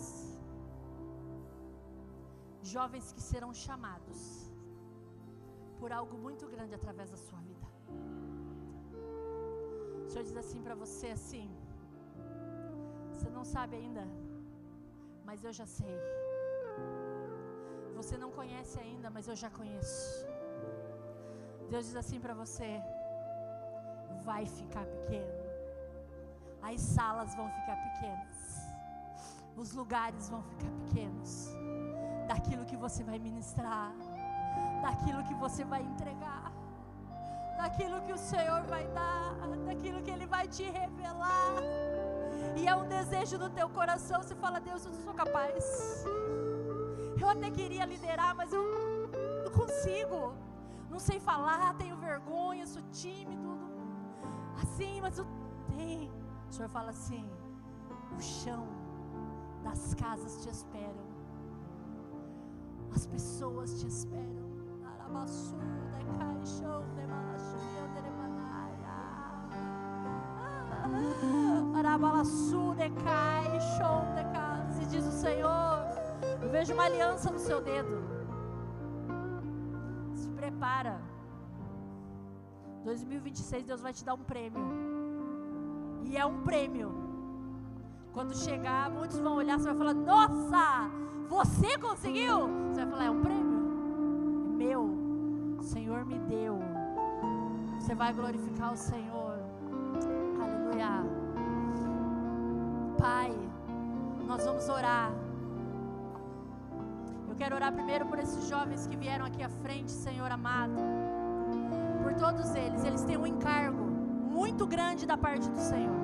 Jovens que serão chamados por algo muito grande através da sua vida. O Senhor diz assim para você, assim: você não sabe ainda, mas eu já sei. Você não conhece ainda, mas eu já conheço. Deus diz assim para você: vai ficar pequeno. As salas vão ficar pequenas. Os lugares vão ficar pequenos. Daquilo que você vai ministrar, daquilo que você vai entregar, daquilo que o Senhor vai dar, daquilo que Ele vai te revelar. E é um desejo do teu coração. Você fala: Deus, eu não sou capaz. Eu até queria liderar, mas eu não consigo. Não sei falar, tenho vergonha, sou tímido. Assim, mas eu tenho. O Senhor fala assim: o chão das casas te esperam. As pessoas te esperam. Se diz o Senhor: eu vejo uma aliança no seu dedo. Se prepara. 2026 Deus vai te dar um prêmio. E é um prêmio. Quando chegar, muitos vão olhar, você vai falar: nossa, você conseguiu? Você vai falar: é um prêmio. É meu. O Senhor me deu. Você vai glorificar o Senhor. Aleluia. Pai, nós vamos orar. Eu quero orar primeiro por esses jovens que vieram aqui à frente, Senhor amado. Por todos eles. Eles têm um encargo muito grande da parte do Senhor.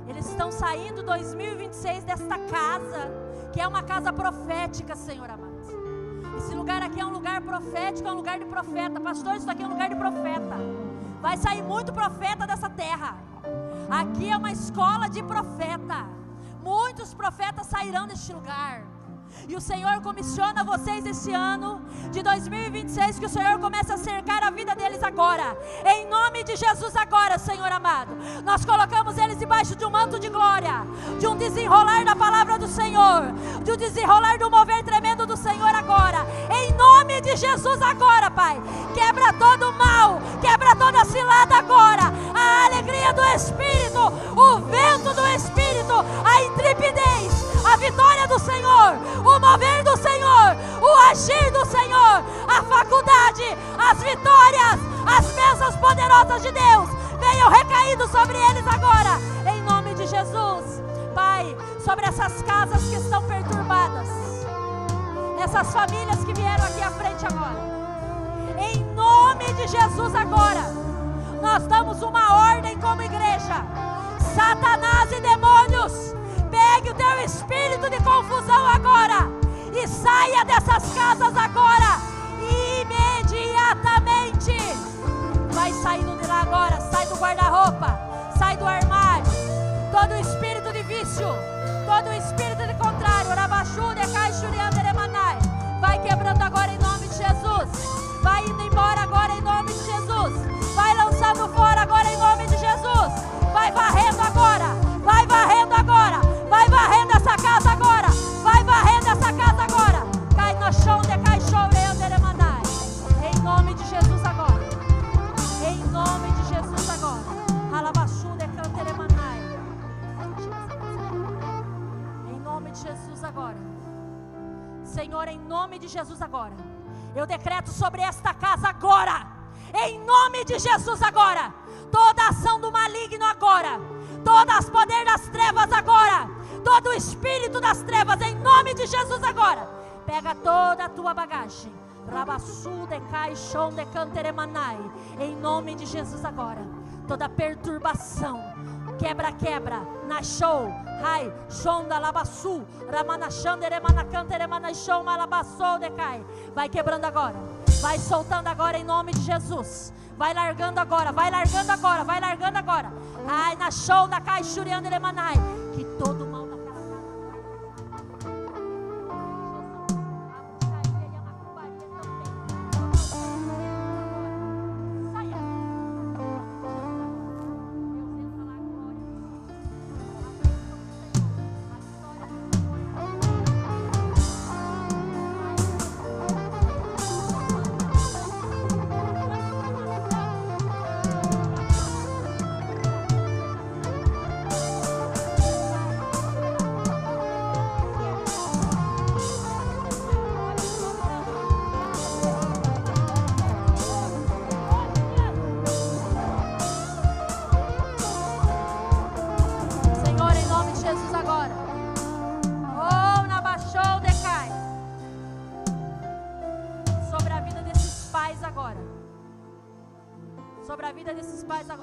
Eles estão saindo 2026 desta casa, que é uma casa profética, Senhor amado. Esse lugar aqui é um lugar profético, é um lugar de profeta. Pastor, isso aqui é um lugar de profeta. Vai sair muito profeta dessa terra. Aqui é uma escola de profeta. Muitos profetas sairão deste lugar. E o Senhor comissiona vocês esse ano de 2026, que o Senhor comece a cercar a vida deles agora, em nome de Jesus agora, Senhor amado. Nós colocamos eles debaixo de um manto de glória, de um desenrolar da palavra do Senhor, de um desenrolar do mover tremendo do Senhor agora, em nome de Jesus agora, Pai. Quebra todo o mal, quebra toda a cilada agora, a alegria do Espírito, o vento do Espírito, a intrepidez, a vitória do Senhor, o mover do Senhor, o agir do Senhor, a faculdade, as vitórias, as bênçãos poderosas de Deus venham recaído sobre eles agora, em nome de Jesus. Pai, sobre essas casas que estão perturbadas, essas famílias que vieram aqui à frente agora, em nome de Jesus agora, nós damos uma ordem como igreja: Satanás e demônios, pegue o teu espírito de confusão agora e saia dessas casas agora, imediatamente. Vai saindo de lá agora, sai do guarda-roupa, sai do armário, todo espírito de vício, todo espírito de contrário, vai quebrando agora em nome de Jesus, vai indo embora agora em nome de Jesus, vai lançando fora agora em nome de Jesus, vai varrendo agora, vai varrendo agora, vai varrendo essa casa agora, vai varrendo essa casa agora, cai no chão, decai chão, em nome de Jesus agora, em nome de Jesus agora, alabaçu de canteremanai, nome de Jesus agora. Eu decreto sobre esta casa agora, em nome de Jesus agora, toda ação do maligno agora, todo o poder das trevas agora, todo o espírito das trevas, em nome de Jesus agora. Pega toda a tua bagagem, em nome de Jesus agora. Toda perturbação, quebra, na show, Rai, Shonda, Labasu, Ramanachandere, Manacantere, Manachon, Malabassou, decai. Vai quebrando agora, vai soltando agora em nome de Jesus. Vai largando agora, vai largando agora, vai largando agora. Ai, na show da Cai, Shuriandere, Manai. Que todo mal daquela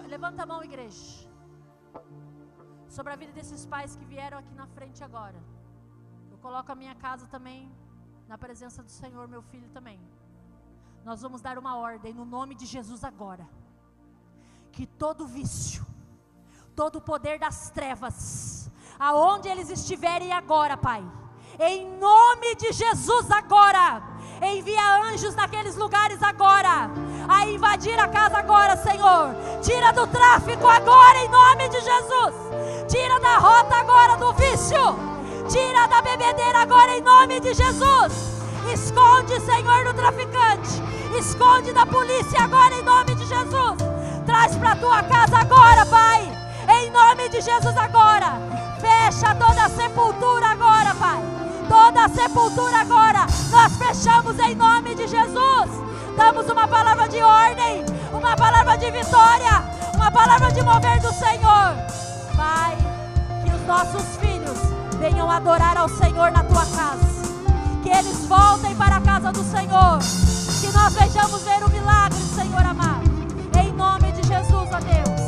Levanta a mão, igreja. Sobre a vida desses pais que vieram aqui na frente agora. Eu coloco a minha casa também na presença do Senhor, meu filho também. Nós vamos dar uma ordem no nome de Jesus agora. Que todo vício, todo o poder das trevas, aonde eles estiverem agora, Pai, em nome de Jesus agora, envia anjos naqueles lugares agora, a invadir a casa agora, Senhor. Tira do tráfico agora, em nome de Jesus. Tira da rota agora do vício. Tira da bebedeira agora, em nome de Jesus. Esconde, Senhor, do traficante. Esconde da polícia agora, em nome de Jesus. Traz para a tua casa agora, Pai, em nome de Jesus agora. Fecha toda a sepultura agora, Pai. Toda a sepultura agora, nós fechamos em nome de Jesus. Damos uma palavra de ordem, uma palavra de vitória, uma palavra de mover do Senhor. Pai, que os nossos filhos venham adorar ao Senhor na tua casa. Que eles voltem para a casa do Senhor. Que nós vejamos ver o milagre, Senhor amado. Em nome de Jesus, ó Deus.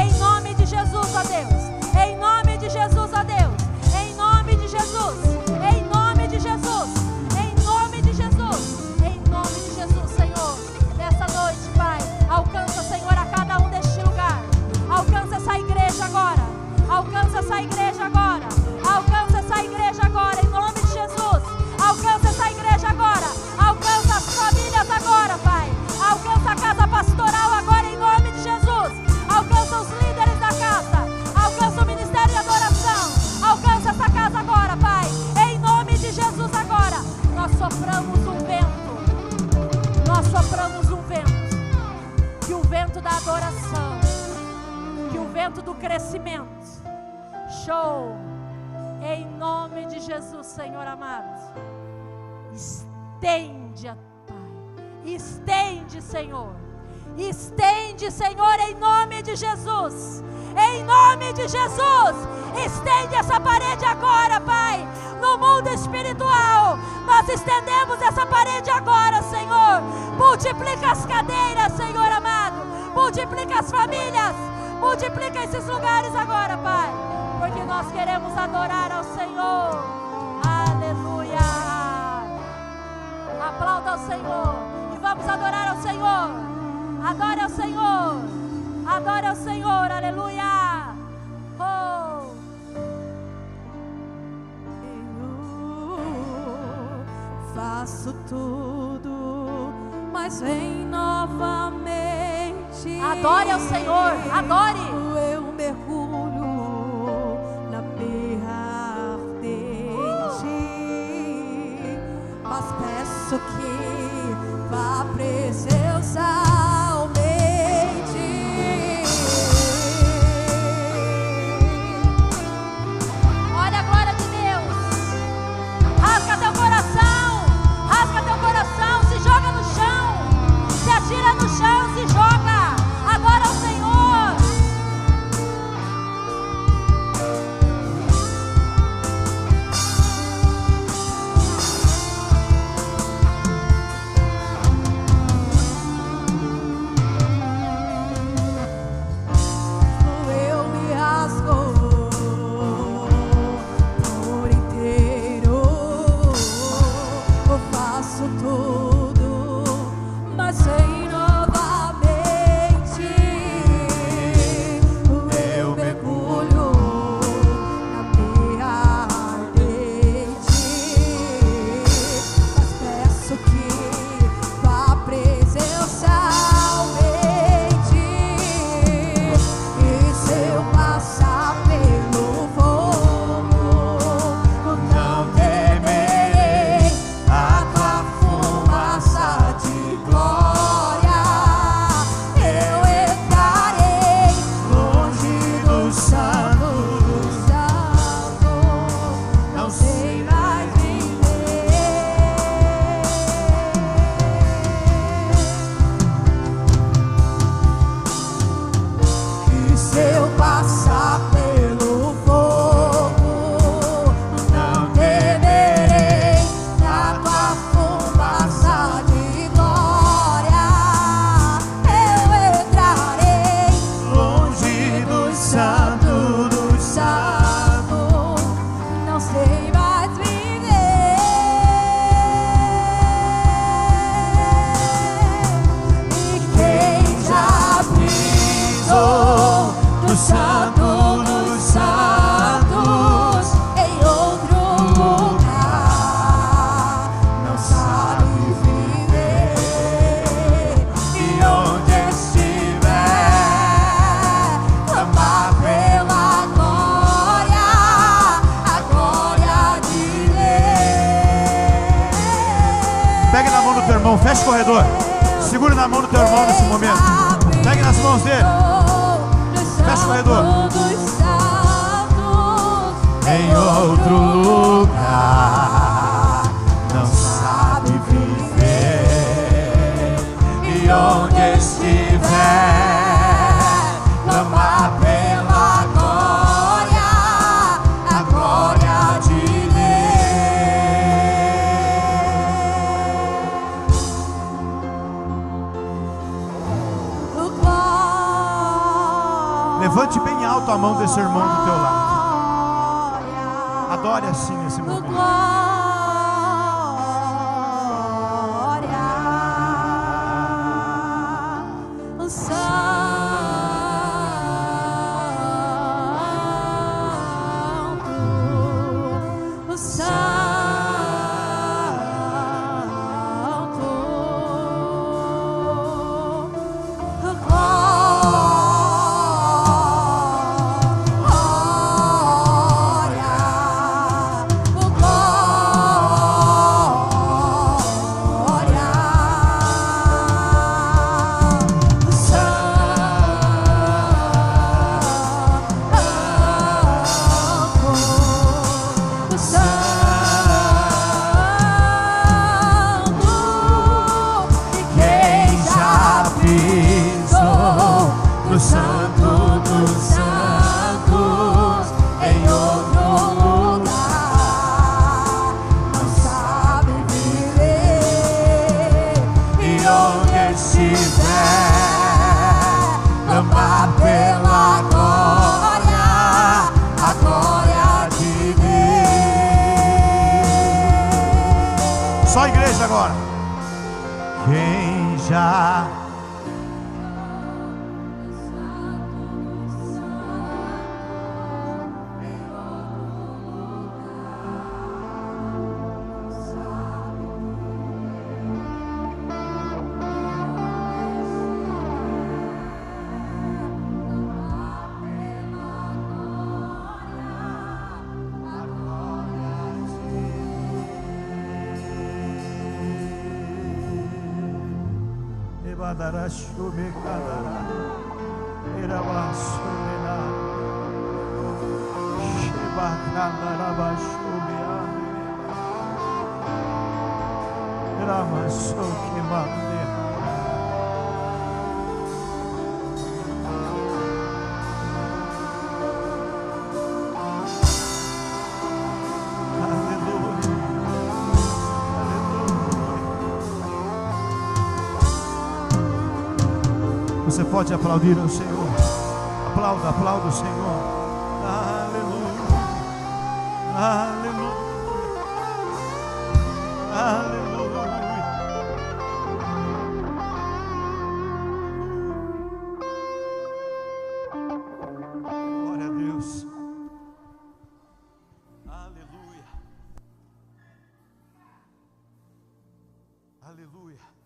Em nome de Jesus, ó Deus. Em nome de Jesus, ó Deus. Em nome de Jesus. Em nome de Jesus, em nome de Jesus, em nome de Jesus, Senhor. Nessa noite, Pai, alcança, Senhor, a cada um deste lugar. Alcança essa igreja agora. Alcança essa igreja agora. Alcança essa igreja agora, em nome de Jesus. Alcança essa igreja agora. Alcança as famílias agora, Pai. Alcança a casa pastoral agora, em nome de Jesus. Alcança os líderes da casa. Alcança o ministério de adoração. Alcança essa casa agora, Pai. Jesus agora, nós sopramos um vento, nós sopramos um vento, que o vento da adoração, que o vento do crescimento, show, em nome de Jesus, Senhor amado, estende, Pai, estende, Senhor, em nome de Jesus, em nome de Jesus, estende essa parede agora, Pai. No mundo espiritual, nós estendemos essa parede agora, Senhor. Multiplica as cadeiras, Senhor amado. Multiplica as famílias. Multiplica esses lugares agora, Pai. Porque nós queremos adorar ao Senhor. Aleluia. Aplauda ao Senhor. E vamos adorar ao Senhor. Adore ao Senhor. Adore ao Senhor. Aleluia. Oh. Faço tudo, mas vem novamente. Adore ao Senhor, adore. Eu mergulho na berra ardente, mas peço que vá a presença aumente. Olha a glória de Deus. Rasga teu coração. mão, fecha o corredor. Segure na mão do teu irmão nesse momento. Pegue nas mãos dele. Fecha o corredor. Em outro lugar não sabe viver, e onde estiver clama pela glória, a glória de Deus. Levante bem alto a mão desse irmão do teu lado. Adore assim nesse momento. Só a igreja agora. Quem já Você pode aplaudir o Senhor. Aplauda, aplauda o Senhor. Aleluia. Aleluia. Aleluia. Glória a Deus. Aleluia. Aleluia.